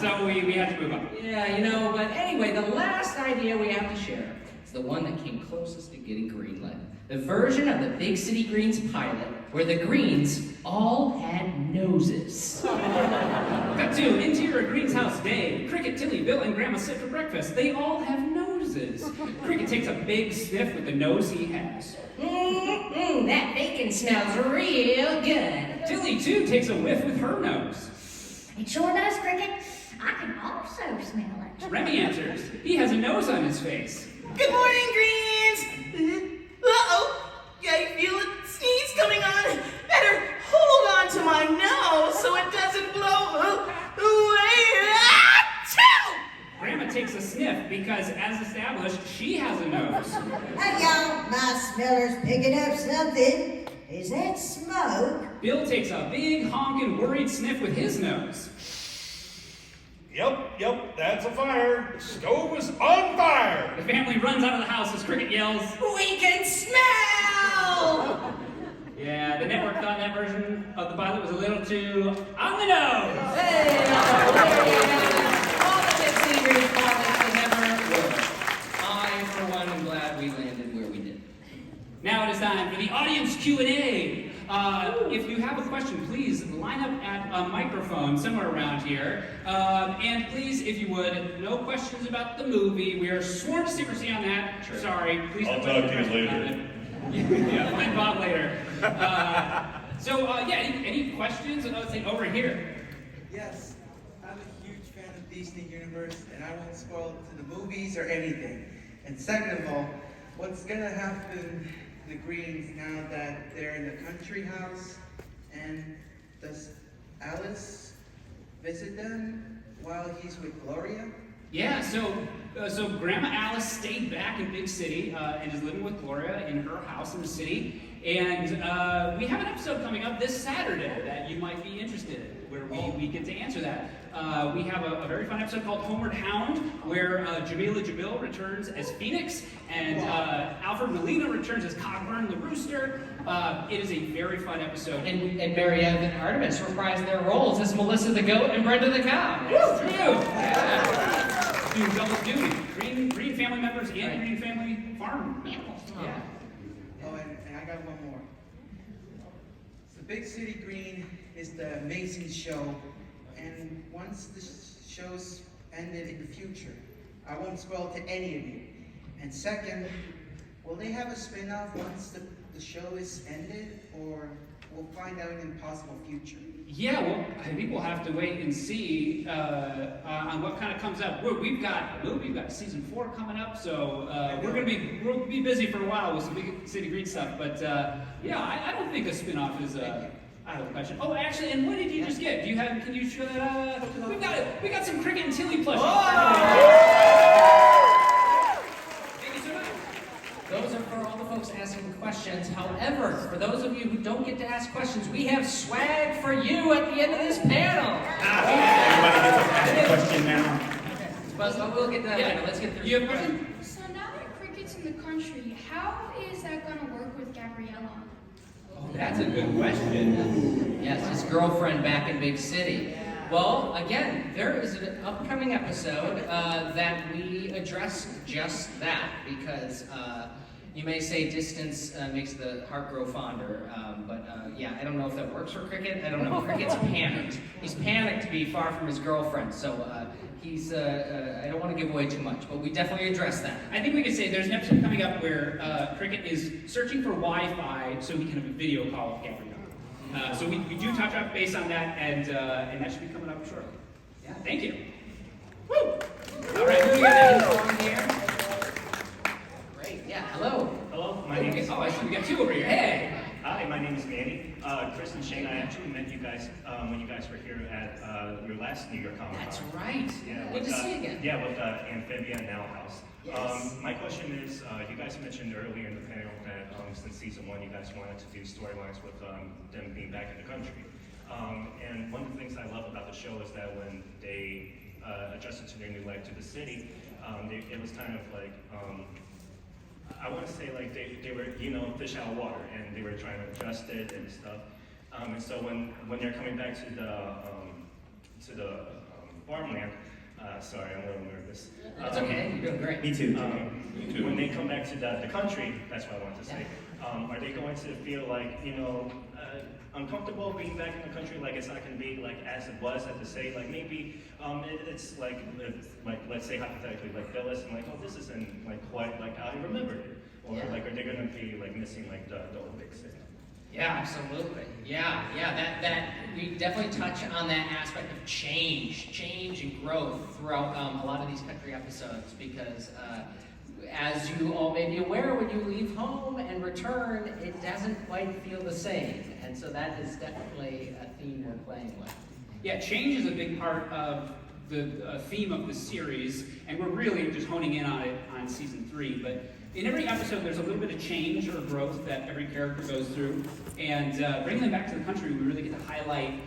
So we had to move on.
Yeah, you know, but anyway, the last idea we have to share is the one that came closest to getting greenlit. The version of the Big City Greens pilot where the Greens all had noses.
Cut to interior Green's house day. Cricket, Tilly, Bill, and Grandma sit for breakfast. They all have noses. noses. Cricket takes a big sniff with the nose he has.
That bacon smells real good.
Tilly, too, takes a whiff with her nose.
It sure does, Cricket. I can also smell it.
Remy answers. He has a nose on his face.
Good morning, Greens! Uh-oh! I feel a sneeze coming on. Better hold on to my nose so it doesn't blow away. Achoo!
Grandma takes a sniff because, as established, she has a nose.
Hey y'all, my smeller's picking up something. Is that smoke?
Bill takes a big honkin' worried sniff with his nose.
Yep, that's a fire. The stove is on fire.
The family runs out of the house as Cricket yells,
We can smell!
yeah, the network thought that version of the pilot was a little too on the nose.
Hey, all the Big City Green pilots they never were. I, for one, am glad we landed where we did.
Now it is time for the audience Q&A. If you have a question, please line up at a microphone somewhere around here. And please, if you would, no questions about the movie. We are sworn to secrecy on that.
Sure.
Sorry. Please
I'll
don't
talk to you later.
Yeah, find Bob later. Any questions? Let's say over here.
Yes, I'm a huge fan of Disney Universe, and I won't spoil it to the movies or anything. And second of all, what's gonna happen to the Greens now that they're in the country house? And does Alice visit them while he's with Gloria?
Yeah, so Grandma Alice stayed back in Big City and is living with Gloria in her house in the city. And we have an episode coming up this Saturday that you might be interested in, where we get to answer that. We have a very fun episode called Homeward Hound, where Jamila Jamil returns as Phoenix, and Alfred Molina returns as Cockburn the Rooster. It is a very fun episode.
And Mary Ellen and Artemis reprise their roles as Melissa the Goat and Brenda the Cow.
It's true! Yeah. Do double duty. Green family members and Green family farm animals.
Yeah.
Oh, and I got one more. So Big City Green is the amazing show, and once the show's ended in the future, I won't spoil it to any of you. And second, will they have a spin-off once the show is ended, or we'll find out in the possible future?
Yeah, well, I think we'll have to wait and see on what kind of comes up. We've got season 4 coming up, so we'll be busy for a while with some Big City Green stuff. But I don't think a spin-off is out of the question. Oh, actually, and what did you just get? Can you show that? We got some Cricket and Tilly plushies. Thank you so much.
Those are for all the folks asking questions. However, for those of you who don't get to ask questions, we have swag for you at the end of this panel.
Everybody gets to ask a question now.
Buzz, we'll get to that later. Let's get through.
You have a question?
So now that Cricket's in the country, how is that going to work with Gabriella?
Oh, that's a good question.
Yes, his girlfriend back in Big City. Well, again, there is an upcoming episode that we address just that, because you may say distance makes the heart grow fonder, but I don't know if that works for Cricket. I don't know. Cricket's panicked. He's panicked to be far from his girlfriend, so he's, I don't want to give away too much, but we definitely address that.
I think we could say there's an episode coming up where Cricket is searching for Wi-Fi so he can have a video call with Gabrielle. So we do touch up base on that, and that should be coming up shortly. Yeah, thank you. Woo! All right, who we got in here?
Great. Yeah. Hello.
Hello, my name is.
Oh, I see we got 2 over here. Hey.
Hi, my name is Manny. Chris and Shane, I actually met you guys when you guys were here at your last New York Comic Con.
That's right.
Yeah,
Good to see you again.
Yeah, with Amphibia and Now House.
Yes.
My question is, you guys mentioned earlier in the panel that since season 1, you guys wanted to do storylines with them being back in the country. And one of the things I love about the show is that when they adjusted to their new life to the city, it was kind of like, I want to say like they were, fish out of water, and they were trying to adjust it and stuff. And so when they're coming back to the farmland, Sorry, I'm a little nervous.
That's okay, you're doing great.
Me too.
When they come back to the country, that's what I wanted to say. Are they going to feel like, uncomfortable being back in the country, like it's not going to be like as it was at the say, like maybe it's like let's say hypothetically like Phyllis and like, oh, this isn't like quite like I remembered it, or like are they going to be like missing like the old big city?
Yeah, absolutely. Yeah, that we definitely touch on that aspect of change and growth throughout a lot of these country episodes because as you all may be aware, when you leave home and return, it doesn't quite feel the same. And so that is definitely a theme we're playing with.
Yeah, change is a big part of the theme of the series, and we're really just honing in on it on season 3. But in every episode, there's a little bit of change or growth that every character goes through, and bringing them back to the country, we really get to highlight.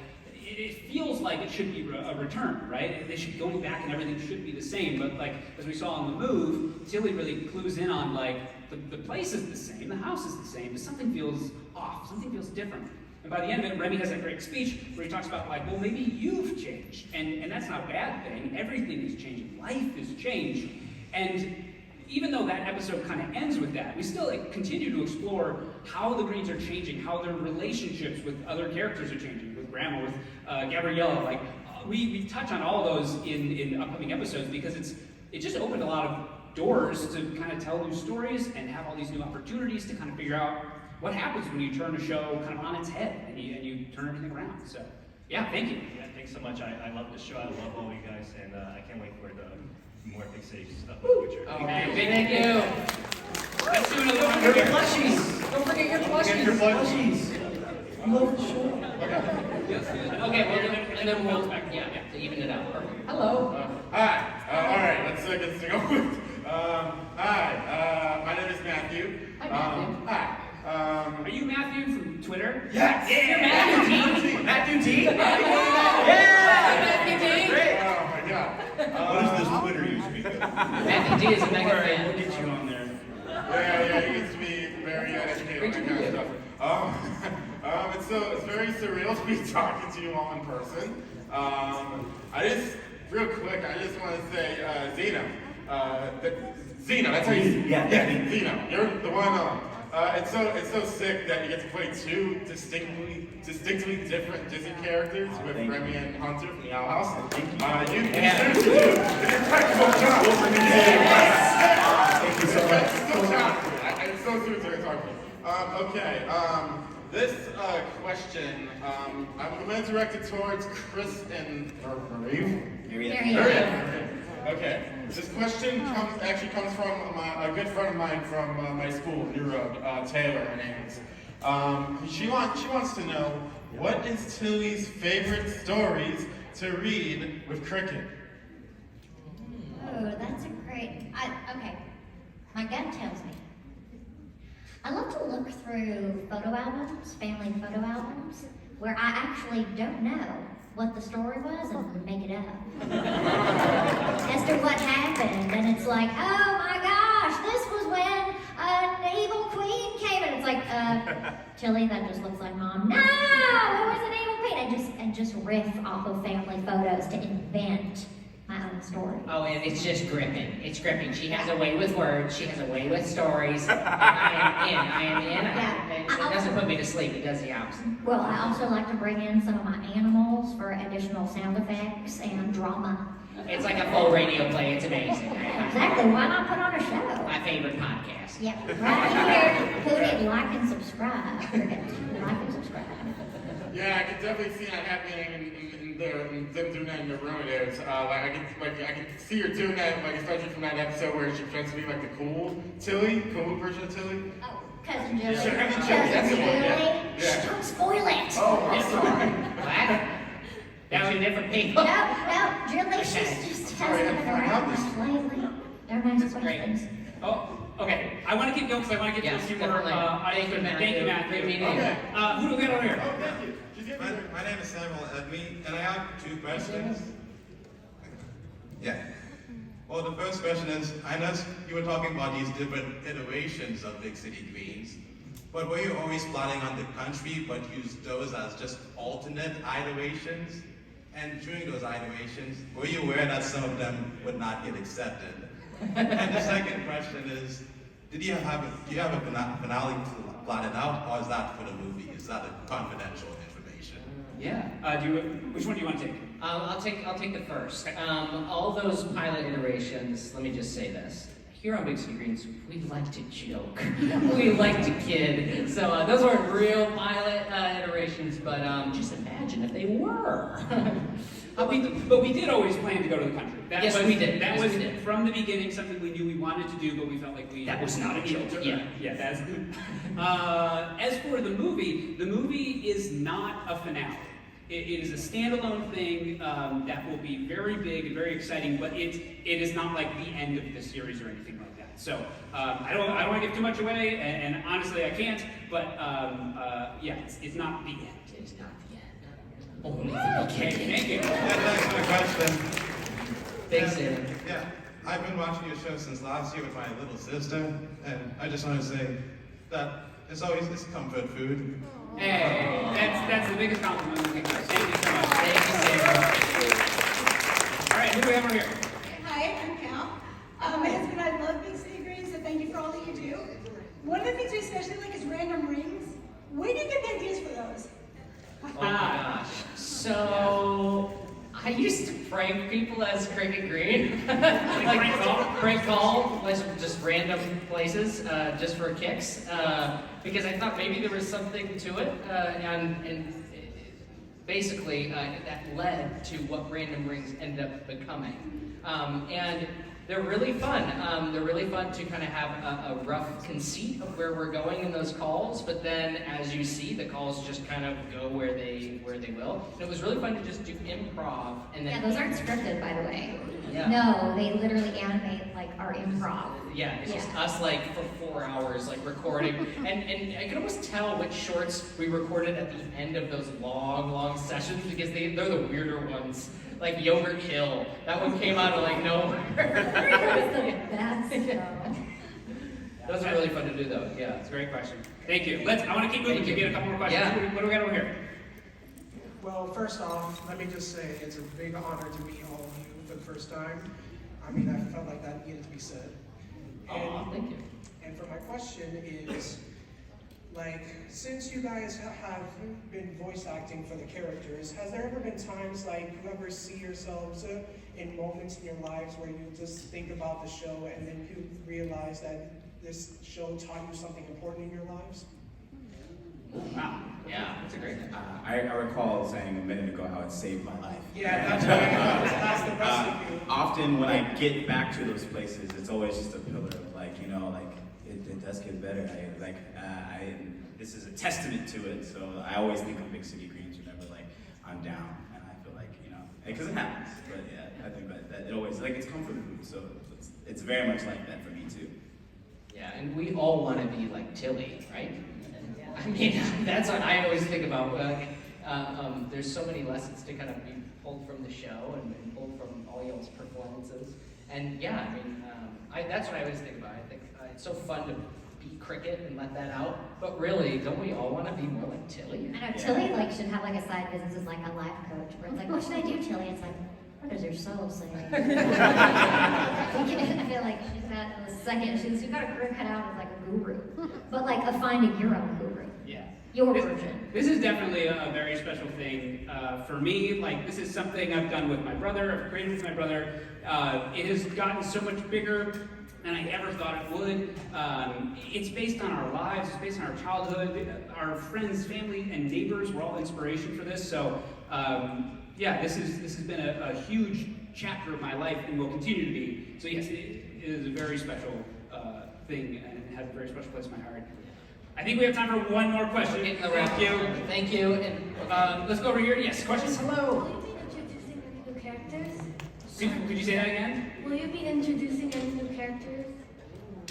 It feels like it should be a return, right? They should be going back and everything should be the same, but like, as we saw on the move, Tilly really clues in on like, the place is the same, the house is the same, but something feels off, something feels different. And by the end of it, Remy has that great speech where he talks about like, well, maybe you've changed, and that's not a bad thing. Everything is changing, life is changed, and even though that episode kind of ends with that, we still continue to explore how the Greens are changing, how their relationships with other characters are changing, with Grandma, with Gabriella. We touch on all those in upcoming episodes because it just opened a lot of doors to kind of tell new stories and have all these new opportunities to kind of figure out what happens when you turn a show kind of on its head and you turn everything around. So, yeah, thank you.
Yeah, thanks so much. I love the show. I love all you guys, and I can't wait for the more big city stuff in the future.
Okay, thank you. Let's do another one.
Your plushies.
Don't forget your plushies.
Get your plushies. I love the show.
Okay, well, and then we'll back. Yeah, to even it out. Perfect. Hello.
Hi. All right, let's get this thing over with. Hi. My name is Matthew.
Hi, Matthew.
Hi.
Are you Matthew from Twitter?
Yes.
Yeah. Matthew T.
Matthew T?
Yeah. Matthew T.
Great. Oh my God.
What is this Twitter you speak of?
Matthew T is a mega fan.
We'll get you on there.
Yeah, he gets to be very uneducated on that kind of stuff. It's very surreal to be talking to you all in person. Real quick, I just want to say, Zeno. Zeno, that's how you.
Yeah,
Zeno. You're the one. It's so sick that you get to play two distinctly different Disney characters with Remy and Hunter from the Owl House. You seriously do. It's a technical job.
Thank you so much.
It's so seriously talking. Okay. This question, I'm going to direct it towards Chris and Marie. Okay. This question comes from a good friend of mine from my school, New Road, Taylor, her name is. She wants to know, what is Tilly's favorite stories to read with Cricket?
Oh, that's a great. Okay. My gut tells me. I love to look through photo albums, family photo albums, where I actually don't know what the story was and make it up as to what happened. And it's like, oh my gosh, this was when an evil queen came, and it's like, Tilly, that just looks like mom. No, it was an evil queen. And just riff off of family photos to invent my own story.
Oh, and it's just gripping. It's gripping. She has a way with words. She has a way with stories. I am in. It doesn't put me to sleep. It does the opposite.
Well, I also like to bring in some of my animals for additional sound effects and drama.
It's like a full radio play. It's amazing.
Exactly. Why not put on a show?
My favorite podcast.
Yeah, right here. Cody, like and subscribe. Forget to like and subscribe.
Yeah, I can definitely see that happening in them doing that in the room. I can see her doing that, like especially from that episode where she tries to be like the cool version of Tilly.
Oh, Cousin Julie.
Sure, Cousin Julie.
Yeah.
Yeah.
Don't spoil it.
Oh, I'm sorry.
What? That was different people.
No, Julie, she's just hasn't been around much lately. They're nice questions.
Oh, okay. I want to keep going because I want to get to a few more audience questions. Thank you, Matthew.
Great meeting
Okay.
Who do we got over here?
Oh, thank you.
My name is Samuel Edme, and I have two questions. Yeah. Well, the first question is, I know you were talking about these different iterations of Big City Greens, but were you always plotting on the country, but used those as just alternate iterations? And during those iterations, were you aware that some of them would not get accepted? And the second question is, do you have a finale plotted out, or is that for the movie? Is that a confidential information?
Yeah. Which one do you want to take?
I'll take the first. All those pilot iterations. Let me just say this. Here on Big City Greens, we like to joke. We like to kid. So those weren't real pilot iterations, but just imagine if they were.
But we did always plan to go to the country.
We did.
That was from the beginning something we knew we wanted to do, but we felt like
that was not a joke.
Yeah, that's good. As for the movie is not a finale. It is a standalone thing that will be very big and very exciting, but it is not like the end of the series or anything like that. So I don't want to give too much away, and honestly I can't. But yeah, it's not the end.
It's not the end.
Okay, thank you.
Thanks for the question.
Thanks, David.
Yeah, I've been watching your show since last year with my little sister, and I just want to say that it's comfort food.
Hey, that's the biggest compliment we can give. Thank you so much.
Thank you, Sarah.
All right, who do we have over here?
Hi, I'm Cal. My husband and I love Big City Greens, so thank you for all that you do. One of the things we especially like is random rings. Where do you get the ideas for those?
Oh my gosh. So I used to prank people as Cricket Green. like prank call, just random places, just for kicks. Because I thought maybe there was something to it. And basically that led to what random rings ended up becoming. And they're really fun. They're really fun to kind of have a rough conceit of where we're going in those calls, but then as you see, the calls just kind of go where they will. And it was really fun to just do improv and then.
Yeah, those aren't scripted, by the way.
Yeah.
No, they literally animate like our improv.
Yeah, it's just us like for 4 hours like recording, and I can almost tell which shorts we recorded at the end of those long sessions because they're the weirder ones. Like Yogurt Hill. That one came out of like nowhere. Those are really fun to do though. Yeah,
it's a great question. Thank you. I want to keep moving to get a couple more questions.
Yeah.
What do we got over here?
Well, first off, let me just say it's a big honor to meet all of you for the first time. I mean, I felt like that needed to be said.
Thank you.
And for my question is, like, since you guys have been voice acting for the characters, has there ever been times like you ever see yourselves in moments in your lives where you just think about the show and then you realize that this show taught you something important in your lives?
Wow. Yeah, that's a great one.
I recall saying a minute ago how it saved my life.
Yeah, that's what I was that's the rest of you.
Often when I get back to those places, it's always just a pillar of like, you know, like it does get better. This is a testament to it. So I always think of Big City Greens whenever like I'm down, and I feel like, you know, because it happens. But yeah, I think that it always like it's comfort food. So it's very much like that for me too.
Yeah, and we all want to be like Tilly, right? I mean, that's what I always think about. There's so many lessons to kind of be pulled from the show and pulled from all y'all's performances. And yeah, I mean, that's what I always think about. I think it's so fun to be Cricket and let that out. But really, don't we all want to be more like Tilly?
I know, Tilly like should have like a side business as like a life coach where it's like, what should I do, Tilly? It's like, what does your soul say? I feel like she's got the second, she's got a career cut out as like a guru. But like a finding your own guru.
Yeah.
Your version.
This is definitely a very special thing for me. Like, this is something I've done with my brother, I've created with my brother. It has gotten so much bigger than I ever thought it would. It's based on our lives, it's based on our childhood. Our friends, family, and neighbors were all inspiration for this. So, yeah, this has been a huge chapter of my life and will continue to be. So yes, it is a very special thing and it has a very special place in my heart. I think we have time for one more question. Thank you.
Thank you. And
let's go over here. Yes, questions?
Hello. Will you be introducing any new characters?
Could you say that again?
Will you be introducing any new characters?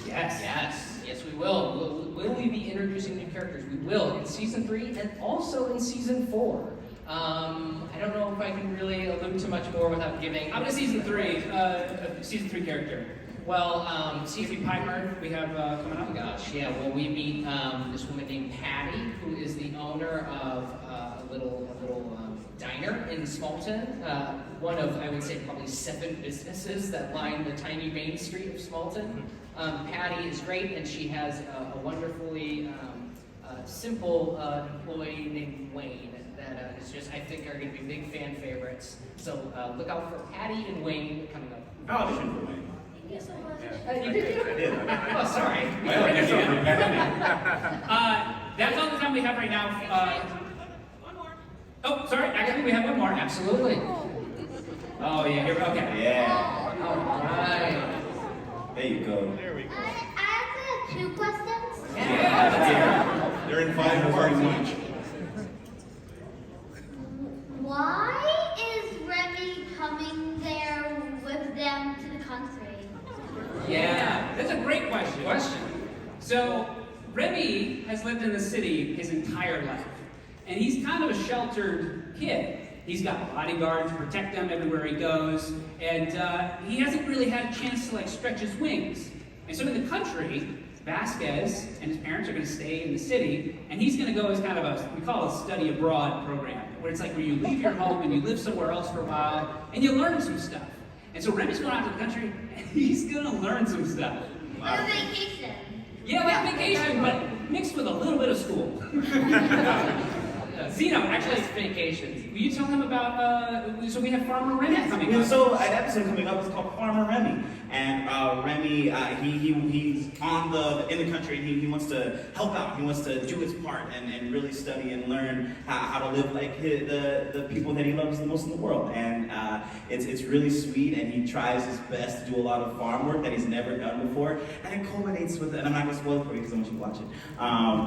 Yes, we will. Will we be introducing new characters? We will in season 3 and also in season 4. I don't know if I can really allude to much more without giving.
How about season 3? Season 3 character.
Well,
season Piper we have coming up.
Oh gosh, yeah. Well, we meet this woman named Patty, who is the owner of a little diner in Smallton, one of, I would say, probably 7 businesses that line the tiny main street of Smallton. Patty is great, and she has a wonderfully simple employee named Wayne that is just, I think, are going to be big fan favorites. So look out for Patty and Wayne coming up.
I auditioned for Wayne.
You did?
I did.
Oh, sorry.
That's all the time we have right now. Oh, sorry. Actually, we have one more.
Absolutely.
Oh, yeah. Here we go. Okay.
Yeah.
All right.
There you go.
There we go.
I actually have 2 questions.
Yeah.
They're in 5 parts each.
Why is Remy coming there with them to the country?
Yeah, that's a great question. So, Remy has lived in the city his entire life, and he's kind of a sheltered kid. He's got bodyguards to protect him everywhere he goes, and he hasn't really had a chance to stretch his wings. And so in the country, Vasquez and his parents are going to stay in the city, and he's going to go as kind of we call it a study abroad program, where it's like where you leave your home and you live somewhere else for a while, and you learn some stuff. And so Remy's going out to the country, and he's going to learn some stuff.
Like a vacation.
Yeah, like vacation, but mixed with a little bit of school. Zeno, actually,
Just vacations.
will you tell him about, so we have Farmer Remy coming up.
So an episode coming up is called Farmer Remy, and Remy he's in the country. He wants to help out. He wants to do his part and really study and learn how to live like the people that he loves the most in the world. And it's really sweet, and he tries his best to do a lot of farm work that he's never done before. And it culminates with, and I'm not gonna spoil it for you because I want you to watch it.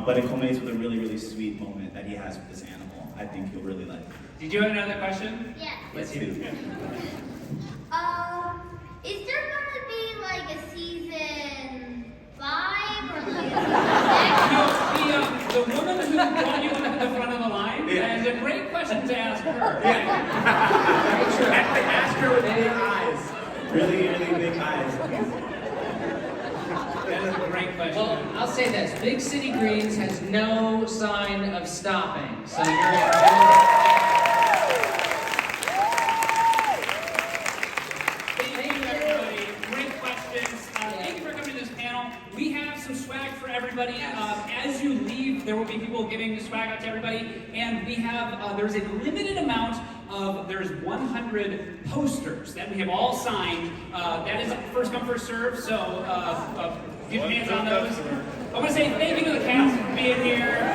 But it culminates with a really, really sweet moment that he has with this animal. I think you'll really like it.
Did you have another question?
Yes.
Let's hear it.
Is there gonna be like a season 5 or like a
The woman who brought you up to the front of the line, that is a great question to ask her.
Ask her with big eyes. Really, really big eyes.
That is a great question.
Well, I'll say this. Big City Greens has no sign of stopping. So you're...
Thank you, everybody. Great questions. Thank you for coming to this panel. We have some swag for everybody. As you leave, there will be people giving the swag out to everybody. And we have, there's a limited amount of, there's 100 posters that we have all signed. That is first come, first serve. So get your hands on those. I want to say thank you to the cast for being here.